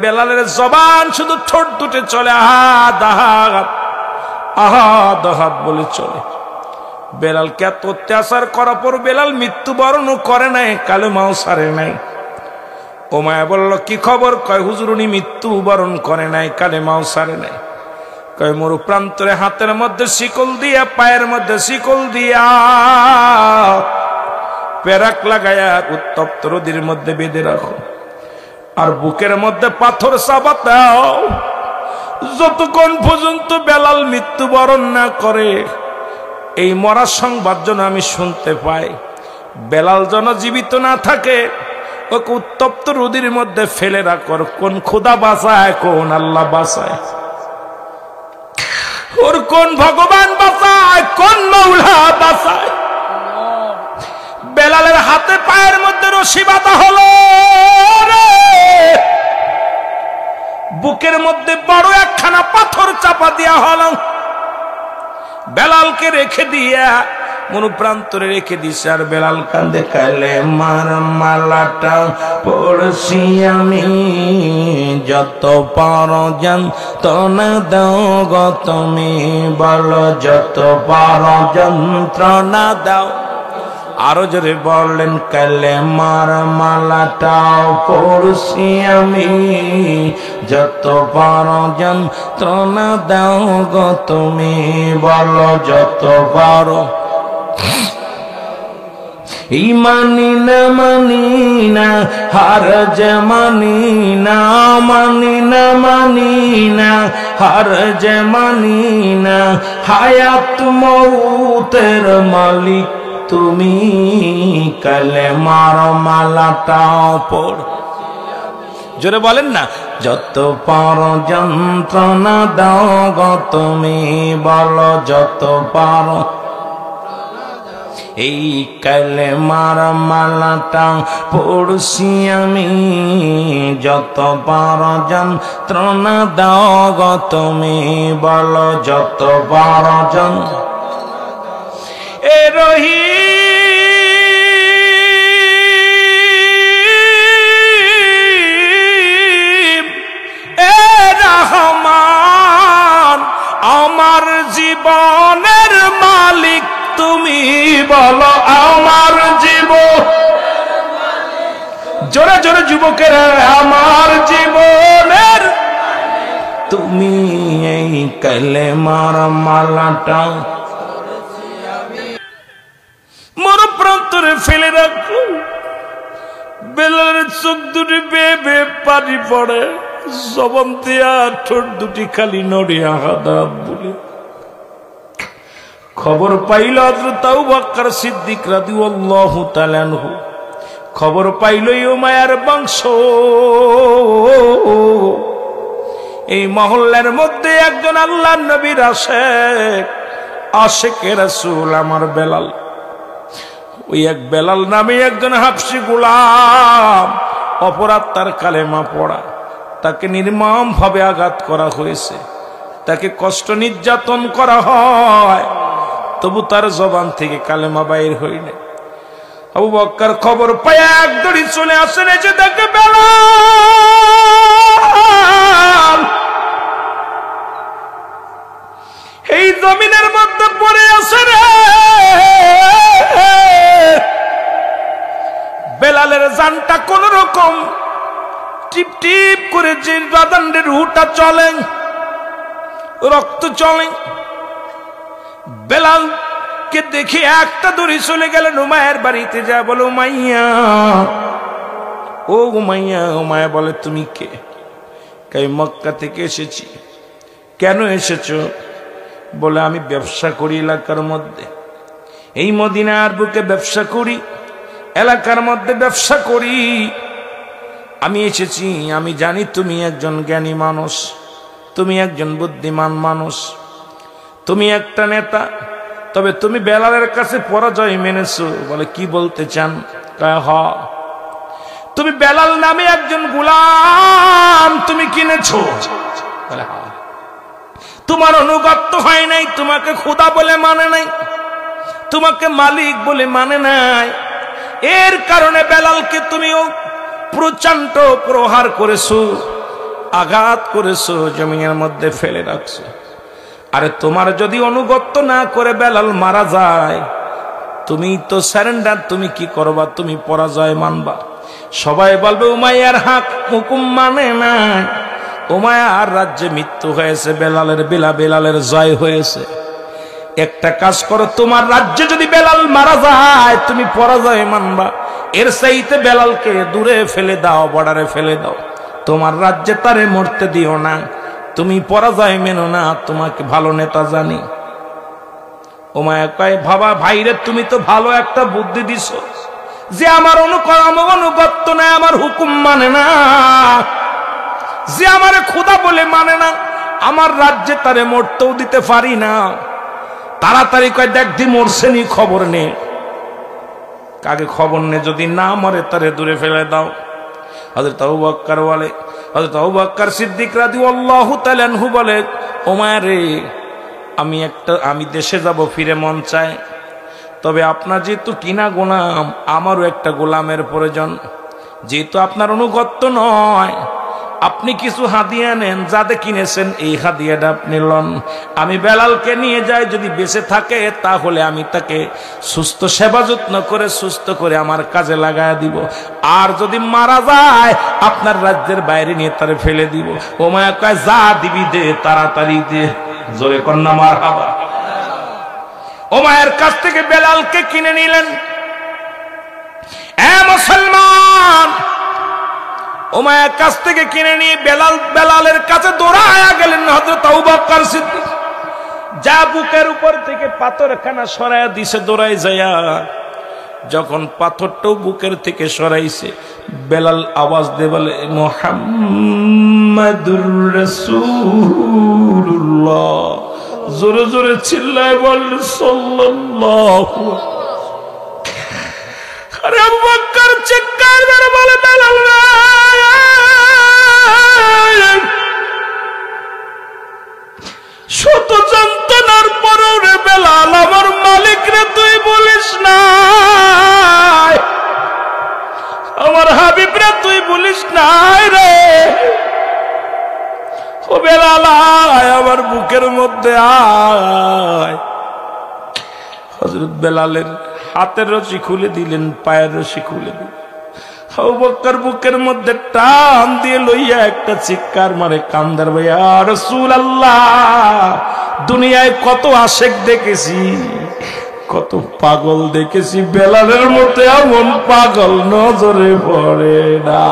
বেলালের জবান শুধু ঠোঁট দুটে চলে, আহাদ আহাদ আহাদ আহাদ বলে চলে। বেলালকে এত অত্যাচার করার পর বেলাল মৃত্যুবরণও করে নাই, কালেমাও ছাড়ে নাই। উমাইয়া বলল, কি খবর? কয় হুজুর উনি মৃত্যুবরণ করে নাই, কালেমাও ছাড়ে নাই। কয় মরু প্রান্তরে হাতের মধ্যে শিকল দিয়া, পায়ের মধ্যে শিকল দিয়া, পেরাক লাগায়া উত্তপ্ত রোদের মধ্যে বেঁধে রাখো, আর বুকের মধ্যে পাথর চাপা দাও, যতক্ষণ পর্যন্ত বেলাল মৃত্যুবরণ না করে। এই মরার সংবাদ যেন আমি শুনতে পাই। বেলাল যেন জীবিত না থাকে, ওকে উত্তপ্ত রোদের মধ্যে ফেলে রাখো। কোন খোদা বাঁচায়, কোন আল্লাহ বাঁচায়, ওর কোন ভগবান বাঁচায়, কোন মাওলা বাঁচায়। বেলালের হাতে পায়ের মধ্যে রশি বাঁধা হলো রে, বুকের মধ্যে বড় একখানা পাথর চাপা দেওয়া হলো। বেলালকে রেখে দিয়া মনুপ্রান্তরে রেখে দিছে, আর বেলাল কান্দে, কালে মার মালাটা পড়ছি আমি, যত পারো যন্ত্রণা দাও গো তুমি, বলো যত পারো যন্ত্রণা দাও। আরো জোরে বললেন, কালে মার মালাটাও পড়ছি আমি, যত পারো যন্ত্রণা দাও গো তুমি, বলো যত পারো। মানি না হার যে মানি না, মানি না হার যে মানি না, হায়াত মৌতের মালিক তুমি, কালেমার মালাটাও পড়। জোরে বলেন না, যত পারো যন্ত্রণা দাও গো তুমি, বলো যত পারো। এই কালেমার মালাটা পড়ছি আমি, যত পারো যন্ত্রণা দাও গো তুমি, বলো যত পারো যন্ত্রণা। এ রহিম, এ রহমান, আমার জীবন জীবনের মালিক তুমি বলো আমার জীবন, জোরে জোরে যুবকেরা, আমার জীবনের তুমি এই কালেমার মালাটা মোর প্রান্তরে ফেলে রাখো। বেলালের চোখ দুটি বেয়ে বেয়ে পানি পড়ে, জবান দিয়া ঠোঁট দুটি খালি নড়ে আহাদা বলে। খবর পাইল হযরত আবু বকর সিদ্দিক রাদিয়াল্লাহু তাআলা আনহু, খবর পাইল উমাইয়ার বংশ এই মহল্লার মধ্যে একজন আল্লাহর নবীর আশেকে রাসূল আমার বেলাল। ওই এক বেলাল নামে একজন হাবশী গোলাম, অপরাধ তার কালেমা পড়া, তাকে নির্মম ভাবে আঘাত করা হয়েছে, তাকে কষ্ট নির্যাতন করা হয়, তবু তার জবান থেকে কালেমা বাইর হয়নি। আবু বকর খবর পায় এক দড়ি চলে আসেন, এসে দেখে বেলাল এই জমিনের মধ্যে পড়ে আছে রে। বেলালের জানটা কোন রকম টিপ টিপ করে যে বাদানের রুটা চলে, রক্ত চলে। বেলালকে দেখে একটা দড়ি চলে গেলেন উমাইয়ার বাড়িতে, যা বলো উমাইয়া, ও উমাইয়া। উমাইয়া বলে তুমি কে? কই মক্কা থেকে এসেছি। কেন এসেছো? বলে আমি ব্যবসা করি এলাকার মধ্যে, এই মদিনার বুকে ব্যবসা করি, এলাকার মধ্যে ব্যবসা করি। আমি এসেছি, আমি জানি তুমি একজন জ্ঞানী মানুষ, তুমি একজন বুদ্ধিমান মানুষ, তুমি একটা নেতা, তবে তুমি বেলালের কাছে পরাজয় মেনেছো। বলে কি বলতে চান? কয় তুমি বেলাল নামে একজন গোলাম তুমি কিনেছো। বলে তোমার অনুগত্য হয় নাই, তোমাকে খোদা বলে মানে নাই, তোমাকে মালিক বলে মানে নাই। এর কারণে বেলালকে তুমিও প্রচণ্ড প্রহার করেছো, আঘাত করেছো, জমিনের মধ্যে ফেলে রাখছো। আরে তোমার যদি অনুগত্য না করে বেলাল মারা যায়, তুমি তো সারেন্ডার, তুমি কি করবা? তুমি পরাজয় মানবা। সবাই বলবে উমাইয়ার হুকুম মানে না, উমাইয়ার রাজ্যে মৃত্যু হয়েছে, বেলালের জয় হয়েছে। একটা কাজ করো, তোমার রাজ্যে যদি বেলাল মারা যায় তুমি পরাজয় মানবা, এর চাইতে বেলালকে দূরে ফেলে দাও, বর্ডারে ফেলে দাও, তোমার রাজ্যে তারে মরতে দিও না, তুমি পরাজয় মেনো না, তোমাকে ভালো নেতা জানি। উমাইয়া কয় বাবা ভাইরে, তুমি তো ভালো একটা বুদ্ধি দিছো, যে আমার অনুগত্য নাই, আমার হুকুম মানে না, যে আমারে খোদা বলে মানে না, আমার রাজ্যে তারে মরতেও দিতে পারি না। তাড়াতাড়ি কয় দেখ দি মরছে নি, খবর নে। কাকে খবর নে, যদি না মরে তারে দূরে ফেলে দাও। হযরত আবু বকর বলে, হযরত আবু বকর সিদ্দিক রাদিয়াল্লাহু তাআলা আনহু বলে, ওমর রে, আমি দেশে যাব, ফিরে মন চায়, তবে আপনার যেহেতু কিনা গোলাম, আমারও একটা গোলামের প্রয়োজন। যেহেতু আপনার অনুগত্য নয়, আপনি কিছু হাদিয়া নেন, যাতে কিনেছেন এই হাদিয়াটা আপনি লন। আমি বেলালকে নিয়ে যাই, যদি বেঁচে থাকে তাহলে আমি তাকে সুস্থ সেবা যত্ন করে সুস্থ করে আমার কাজে লাগায় দিব, আর যদি মারা যায় আপনার রাজ্যের বাইরে নিয়ে তারে ফেলে দিব। উমাইয়া কয় যা দিবি দে, তাড়াতাড়ি দে। জোরে কন্যা মারহাবা। উমাইয়ার কাছ থেকে বেলালকে কিনে নিলেন। এ মুসলমান, উমাইয়ার কাছ থেকে কিনে নিয়ে বেলালের কাছে দৌড়ায়া গেলেন হযরত আবু বকর সিদ্দিক। যা বুকের উপর থেকে পাথরখানা সরাইয়া দিছে দৌড়াই যায়া, যখন পাথরটাও বুকের থেকে সরাইছে, বেলাল আওয়াজ দিয়ে বলে মুহাম্মাদুর রাসূলুল্লাহ। জোরে জোরে চিল্লায় বল সাল্লাল্লাহু। আরে আবু বকর চিৎকার মেরে বলে বেলাল রে, শত যন্ত্রণার পরেও রে বেলাল, আমার মালিক রে তুই বলিস না, আমার হাবিব রে তুই বলিস না রে। ও বেলাল আয় আমার বুকের মধ্যে আয়। হযরত বেলালের হাতের রশি খুলে দিলেন, পায়ের রশি খুলে দিলেন। আবু বকর বুকের মধ্যে টান দিয়ে লইয়া একটা চিৎকার মারে, কান্দার ভাই, ইয়া রাসূলুল্লাহ, দুনিয়ায় কত আশেক দেখেছি, কত পাগল দেখেছি, বেলালের মতো এমন পাগল নজরে পড়ে না।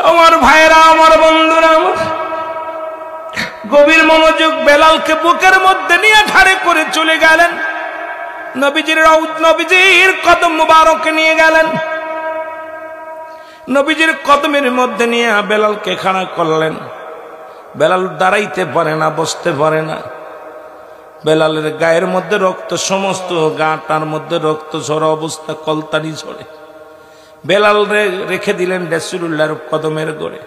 আমার ভাইরা, আমার বন্ধুরা, আমার গভীর মনোযোগ। বেলালকে বুকের মধ্যে নিয়ে ঘাড়ে করে চলে গেলেন, নবীজির কদম মুবারকে নিয়ে গেলেন। নবীজির কদমের মধ্যে নিয়ে বেলালকে খাড়া করলেন। বেলাল দাঁড়াইতে পারে না, বসতে পারে না। বেলালের গায়ের মধ্যে রক্ত, সমস্ত গাটার মধ্যে রক্ত ঝরা অবস্থা, কলতানি ঝরে। বেলাল রেখে দিলেন রাসূলুল্লাহর কদমের গড়ে।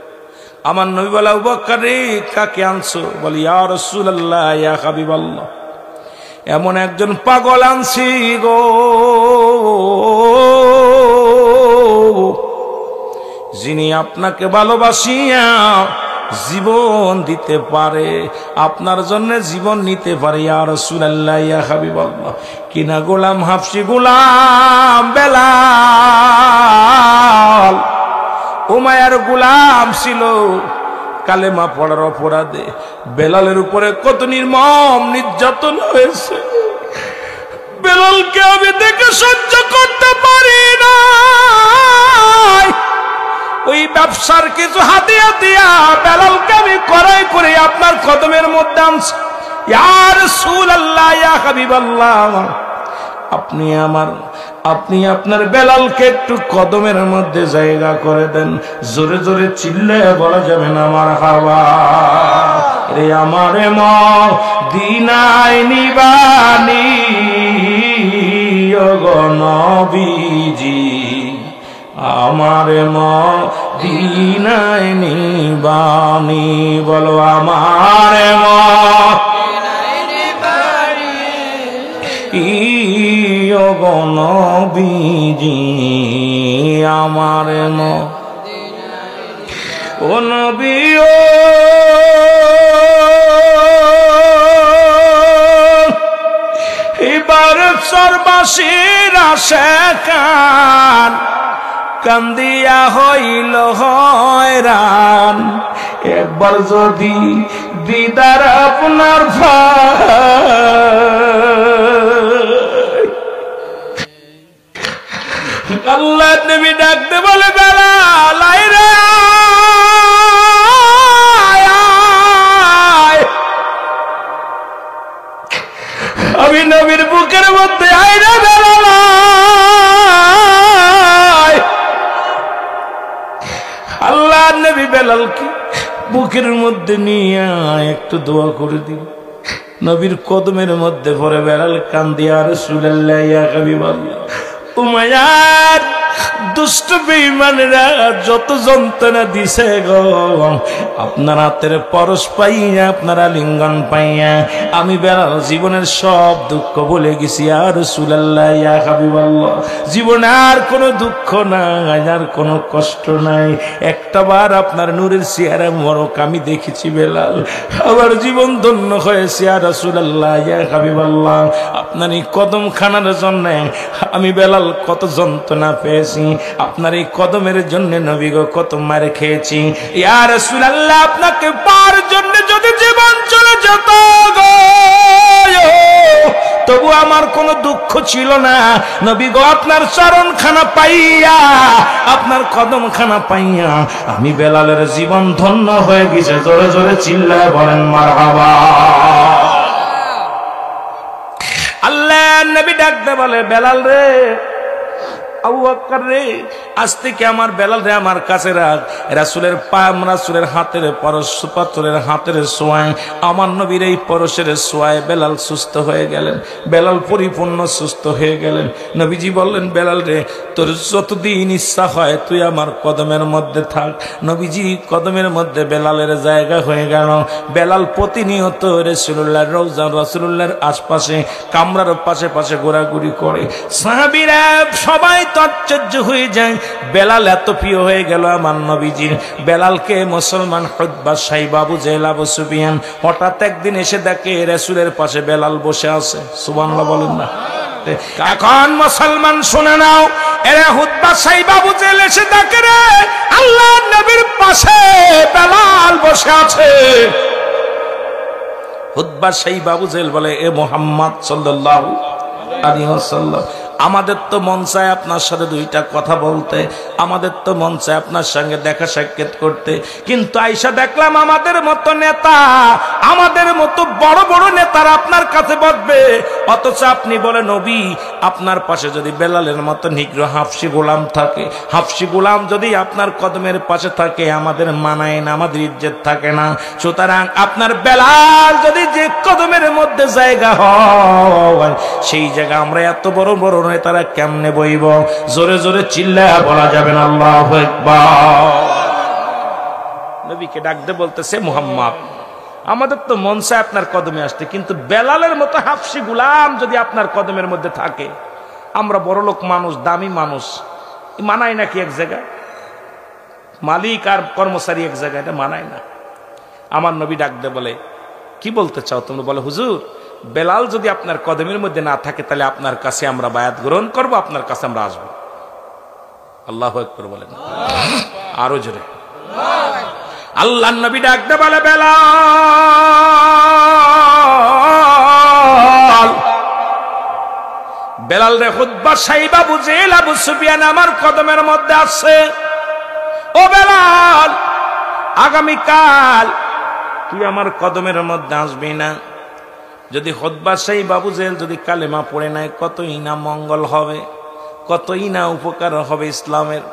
আমার নবী বলে, আবু বকর রে, কাকে আনছো? বলি, ইয়া রাসূলুল্লাহ, ইয়া হাবিবাল্লাহ, এমন একজন পাগল আনছি গো, যিনি আপনাকে ভালোবাসিয়া জীবন দিতে পারে, আপনার জন্য জীবন নিতে পারে। ইয়া রাসূলুল্লাহ, ইয়া হাবিবাল্লাহ, কিনা গোলাম হাফসি গোলাম বেলাল, উমাইয়ার গোলাম ছিল। কালেমা পড়ার অপরাধে বেলালের উপরে কত নির্মম নির্যাতন হয়েছে। বেলালকে আমি দেখে সহ্য করতে পারি না। ওই ব্যবসার কিছু হাতিয়া দিয়া বেলালকে আমি কড়াই করে আপনার কদমের মধ্যে আনছি। ইয়া রাসূলুল্লাহ, ইয়া হাবিবাল্লাহ, আপনি আপনার বেলালকে একটু কদমের মধ্যে জায়গা করে দেন। জোরে জোরে চিল্লায় বলা যাবে না মারহাবা। রে আমারে মদিনায় নিবানি ওগো নবীজি, আমারে মদিনায় নিবানি, বলো আমারে ওগো নবীজি, আমার ও নবী, ও এবার সর্বাসীর আশাকান কান্দিয়া হইল হয়রান। একবার যদি দিদার আপনার আল্লাহ নবী ডাকতে বলে, বেলাল আয় রে, আমি নবীর বুকের মধ্যে আয় রে বেলাল। আল্লাহ নবী বেলালকে বুকের মধ্যে নিয়ে একটু দোয়া করে দিল। নবীর কদমের মধ্যে পড়ে বেলাল কান্দিয়া, ইয়া রাসূলুল্লাহ, ইয়া হাবিবাল্লাহ, উমাইয়ার দুষ্ট বেঈমানেরা যত যন্ত্রণা দিছে গো, আপনার হাতের পরশ পাইয়া, আপনার আলিঙ্গন পাইয়া আমি বেলাল জীবনের সব দুঃখ ভুলে গেছি। ইয়া রাসূলুল্লাহ, ইয়া হাবিবাল্লাহ, জীবনে আর কোনো দুঃখ নাই, আর কোনো কষ্ট নাই। একটাবার আপনার নূরের চেহারা মোরক আমি দেখেছি বেলাল, আমার জীবন ধন্য হয়েছে। ইয়া রাসূলুল্লাহ, ইয়া হাবিবাল্লাহ, আপনার এই কদম খানার জন্য আমি বেলাল কত যন্ত্রণা পেয়েছি, আপনার এই কদমের জন্য নবী গো কত মার খেয়েছি। ইয়া রাসূলুল্লাহ, আপনাকে পাওয়ার জন্য যদি জীবন চলে যেত গো, তবু আমার কোনো দুঃখ ছিল না। নবী গো আপনার চরণখানা পাইয়া, আপনার কদমখানা পাইয়া আমি বেলালের জীবন ধন্য হয়ে গেছে। জোরে জোরে চিল্লায় বলেন মারহাবা। আল্লাহ নবী ডাকতে বলে, বেলাল রে, আবু বকর রে, আজ থেকে আমার বেলাল রে আমার কাছে রাখ। রাসূলের পাম, রাসূলের হাতের পরশ, পাথরের হাতের ছোঁয়ায়, আমার নবীর এই পরশের ছোঁয়ায় বেলাল সুস্থ হয়ে গেলেন। বেলাল পরিপূর্ণ সুস্থ হয়ে গেলেন। নবীজি বললেন, বেলাল রে, তোর যতদিন ইচ্ছা হয় তুই আমার কদমের মধ্যে থাক। নবীজি কদমের মধ্যে বেলালের জায়গা হয়ে গেল। বেলাল প্রতিনিয়ত রাসূলুল্লাহর রওজা, রাসূলুল্লাহর আশপাশে, কামরার পাশে পাশে ঘোরাঘুরি করে। সাহাবীরা সবাই তো আশ্চর্য হয়ে যায়, বেলাল এত প্রিয় হয়ে গেল আমার নবীজির। বেলালকে মুসলমান উতবা সাইবা আবু জেহেল আবু সুফিয়ান হঠাৎ একদিন এসে দেখে রাসূলের পাশে বেলাল বসে আছে। সুবহানাল্লাহ বলেন না। এখন মুসলমান শুনে নাও, এরে উতবা সাইবা আবু জেহেল এসে দেখে রে আল্লাহর নবীর পাশে বেলাল বসে আছে। উতবা সাইবা আবু জেহেল বলে, এ মুহাম্মদ সাল্লাল্লাহু আলাইহি ওয়াসাল্লাম, আমাদের তো মন চায় আপনার সাথে দুইটা কথা বলতে, আমাদের তো মন চায় আপনার সঙ্গে দেখা সাক্ষাৎ করতে, কিন্তু আইসা দেখলাম আমাদের মতো নেতা, আমাদের মতো বড় বড় নেতারা আপনার কাছে বসবে, অথচ আপনি বলে নবী আপনার পাশে যদি বেলালের মতো নিগ্রহ হাফসি গোলাম থাকে, হাফসি গোলাম যদি আপনার কদমের পাশে থাকে আমাদের মানায় না, আমাদের ইজ্জত থাকে না। সুতরাং আপনার বেলাল যদি যে কদমের মধ্যে জায়গা হয় সেই জায়গা আমরা এত বড় বড় নেতারা কেমনে বইব? জোরে জোরে চিল্লায়া বলা যাবে না আল্লাহু আকবার। নবীকে ডাকতে বলতেছে, মুহাম্মদ আমাদের তো মন চায় আপনার কদমে আসতে, কিন্তু বেলালের মতো হাফসি গোলাম যদি আপনার কদমের মধ্যে থাকে, আমরা বড়লোক মানুষ, দামি মানুষ, মানায় নাকি এক জায়গায়? মালিক আর কর্মচারী এক জায়গায়, এটা মানায় না। আমার নবী ডাকতে বলে, কি বলতে চাও তোমরা? বলে, হুজুর বেলাল যদি আপনার কদমের মধ্যে না থাকে তাহলে আপনার কাছে আমরা বায়াত গ্রহণ করব, আপনার কাছে আমরা আসবো। আল্লাহু আকবার বলেন আরো জোরে। আল্লাহর নবী ডাকতে বলে, বেলাল, বেলাল রে উতবা সাইবা আবু জেহেল আবু সুফিয়ান আমার কদমের মধ্যে আছে। ও বেলাল, আগামীকাল তুই আমার কদমের মধ্যে আসবি না? যদি উতবা সাইবা আবু জেহেল যদি কালেমা পড়ে নাই, কতই না মঙ্গল হবে, কতই না উপকার হবে ইসলামের।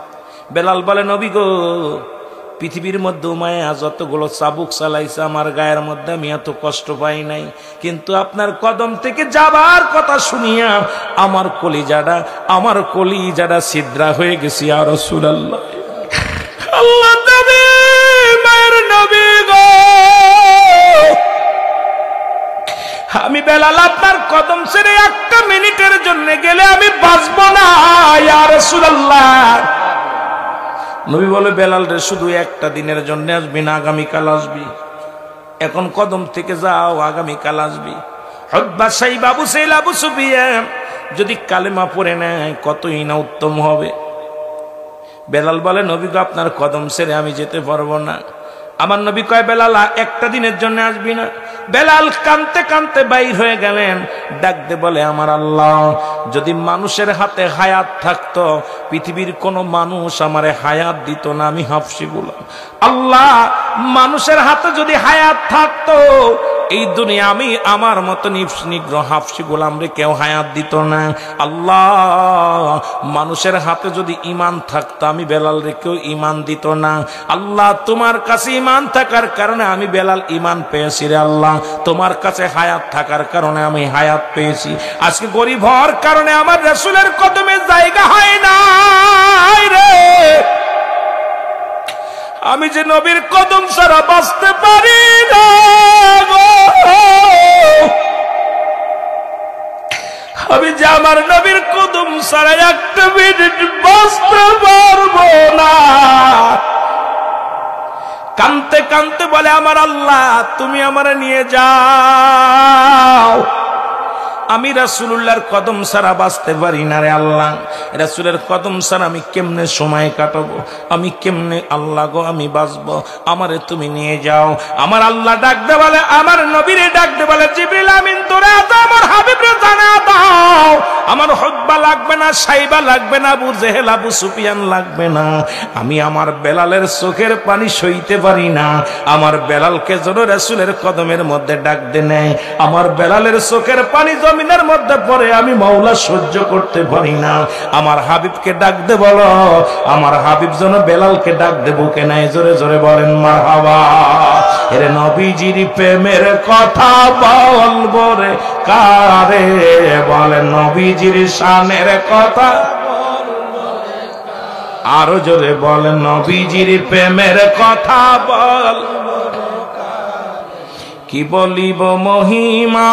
বেলাল বলে, নবী গো, পৃথিবীর মধ্যে উমায়া যতগুলো চাবুক চালাইছে আমার গায়ের মধ্যে আমি এত কষ্ট পাই নাই, কিন্তু আপনার কদম থেকে যাবার কথা শুনিয়া আমার কলিজাটা ছিদ্রা হয়ে গেছে ইয়া রাসূলুল্লাহ। আল্লাহ নবী, মায়ের নবী গো, আমি বেলাল আপনার কদম ছেড়ে একটা মিনিটের জন্য গেলে আমি বাঁচবো না ইয়া রাসূলুল্লাহ। নবী বলে, বেলাল রে শুধু একটা দিনের জন্য আসবি না, আগামীকাল আসবি। এখন কদম থেকে যাও, আগামীকাল আসবি। উতবা সাইবা আবু জেহেল আবু সুফিয়ান যদি কালেমা পড়ে নেয় কতই না উত্তম হবে। বেলাল বলে, নবী গো আপনার কদম ছেড়ে আমি যেতে পারবো না। আমার নবী কয়, বেলাল একটা দিনের জন্য আসবি না? বেলাল কাঁদতে কাঁদতে বাইর হয়ে গেলেন। ডাকতে বলে, আমার আল্লাহ, যদি মানুষের হাতে হায়াত থাকতো, পৃথিবীর কোনো মানুষ আমারে হায়াত দিত না, আমি হাফসি গোলাম। আল্লাহ, মানুষের হাতে যদি হায়াত থাকতো এই দুনিয়া আমি আমার মতো নিগ্রহ হাফসি গোলাম রে কেউ হায়াত দিত না। আল্লাহ, মানুষের হাতে যদি ঈমান থাকতো আমি বেলাল রে কেউ ঈমান দিত না। আল্লাহ, তোমার কাছে ঈমান থাকার কারণে আমি বেলাল ঈমান পেয়েছি রে আল্লাহ, তোমার কাছে হায়াত থাকার কারণে আমি হায়াত পেয়েছি। আজকে গরিব হওয়ার কারণে আমার রাসূলের কদমে জায়গা হয় না রে, আমি যে নবীর কদম ছাড়া বাঁচতে পারি না, আমি যে আমার নবীর কদম ছাড়া একটা মিনিট বাঁচতে পারবো না। কানতে কানতে বলে, আমার আল্লাহ তুমি আমারে নিয়ে যাও, আমি রাসূলুল্লাহর কদম ছাড়া বাঁচতে পারি না রে আল্লাহ। রাসূলের কদম ছাড়া আমি কেমনে সময় কাটাবো, আমি কেমনে আল্লাহ গো আমি বাঁচবো, আমারে তুমি নিয়ে যাও। আমার আল্লাহ ডাকতে বলে, আমার নবীরে ডাকতে বলে, জিবরিল আমিন তোরে আমার হাবিবরে জানা দাও, আমার উতবা লাগবে না, সাইবা লাগবে না, আবু জেহেল আবু সুফিয়ান লাগবে না, আমি আমার বেলালের চোখের পানি সইতে পারি না। আমার বেলালকে যেন রাসূলের কদমের মধ্যে ডাকতে নেয়, আমার বেলালের চোখের পানি জমিনের মধ্যে পড়ে আমি মাওলা সহ্য করতে পারি না। আমার হাবিবকে ডাকতে বলো, আমার হাবিব যেন বেলালকে ডাক দেবো কেন, জোরে জোরে বলেন মারহাবা। এর নবীজির প্রেমের কথা বলবো রে কারে, বলেন নবীজির শানের কথা, আরো জোরে বলেন নবীজির প্রেমের কথা বলবো, কি বলিব মহিমা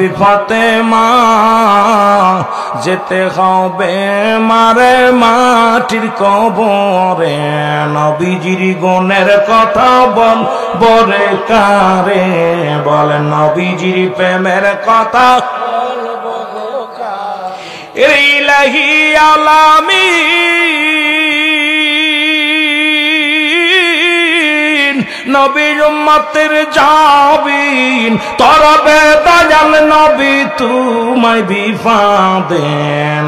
বিবি ফাতেমা যেতে হবে মারে মাটির কবরে, নবীজির গুণের কথা বল বরে কারে, বলেন নবীজির প্রেমের কথা ইলাহি আলামিন, নবীর উম্মতের জাবিন তরবে দয়াল নবী তোমায় বিফাদে,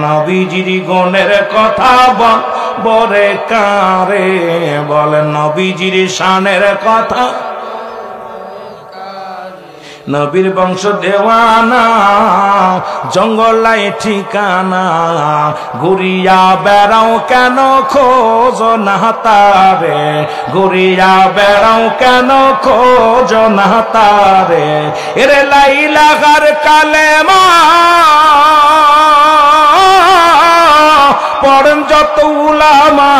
নবীজির গুণের কথা বল বরে কারে, বলেন নবীজির শানের কথা। নবীর বংশ দেওয়ানা জঙ্গলাই ঠিকানা, ঘুরিয়া বেড়াও কেন খোঁজ না তারে, ঘুরিয়া বেড়াও কেন খোঁজ না তারে, এরে লাইলাগার কালেমা পড়েন যত উলামা,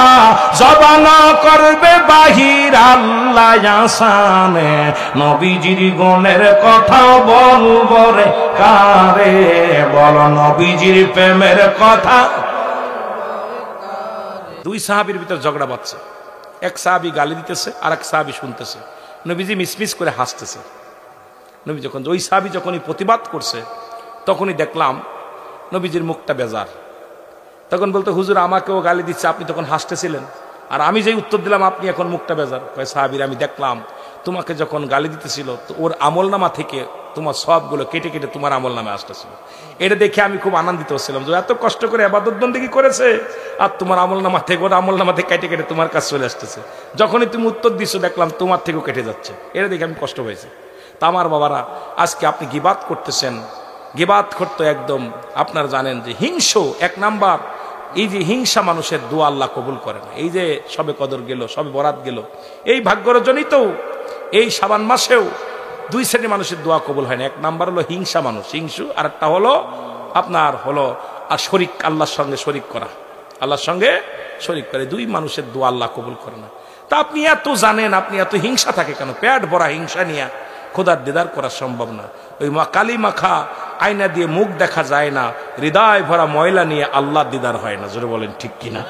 জবানা করবে বাহির আল্লাহ আসানে, নবীজির গুণের কথা বলবো রে কারে, বল নবীজির প্রেমের কথা। দুই সাহাবীর ভিতর ঝগড়া বাজছে, এক সাহাবী গালি দিতেছে আর এক সাহাবী শুনতেছে, নবীজি মিসমিস করে হাসতেছে। নবী যখন ওই সাহাবী যখনই প্রতিবাদ করছে তখনই দেখলাম নবীজির মুখটা বেজার। তখন বলতো হুজুর আমাকেও গালি দিচ্ছে, আপনি তখন হাসতেছিলেন, আর আমি যেই উত্তর দিলাম আপনি এখন মুখটা বেজার। কয় সাহাবীর আমি দেখলাম তোমাকে যখন গালি দিতেছিল তো ওর আমলনামা থেকে তোমার সবগুলো কেটে কেটে তোমার আমলনামে আসতেছিল, এটা দেখে আমি খুব আনন্দিত হচ্ছিলাম যে এত কষ্ট করে ইবাদত বন্দেগী করেছে আর তোমার আমলনামা থেকে ওর আমলনামা থেকে কেটে কেটে তোমার কাছে চলে আসতেছে। যখনই তুমি উত্তর দিচ্ছ দেখলাম তোমার থেকেও কেটে যাচ্ছে, এটা দেখে আমি কষ্ট হয়েছে। তা আমার বাবারা, আজকে আপনি গিবাত করতেছেন, গিবাত করতে একদম আপনারা জানেন যে হিংস এক নাম্বার। এই যে হিংসা মানুষের দোয়া আল্লাহ কবুল করে না। এই যে সবে কদর গেল, সবে বরাত গেল, এই ভাগ্যরজনিত এই শাবান মাসেও দুই শ্রেণীর মানুষের দোয়া কবুল হয় না। এক নাম্বার হলো হিংসা মানুষ, হিংসু, আর একটা হলো আপনার হলো আর শরিক, আল্লাহর সঙ্গে শরিক করা, আল্লাহর সঙ্গে শরিক করে, দুই মানুষের দোয়া আল্লাহ কবুল করে না। তা আপনি এত জানেন, আপনি এত হিংসা থাকে কেন? পেট ভরা হিংসা নিয়ে খোদার দিদার করা সম্ভব না। ওই কালি মাখা আয়না দিয়ে মুখ দেখা যায় না, হৃদয় ভরা ময়লা নিয়ে আল্লাহ দিদার হয় না। জোরে বলেন ঠিক কিনা?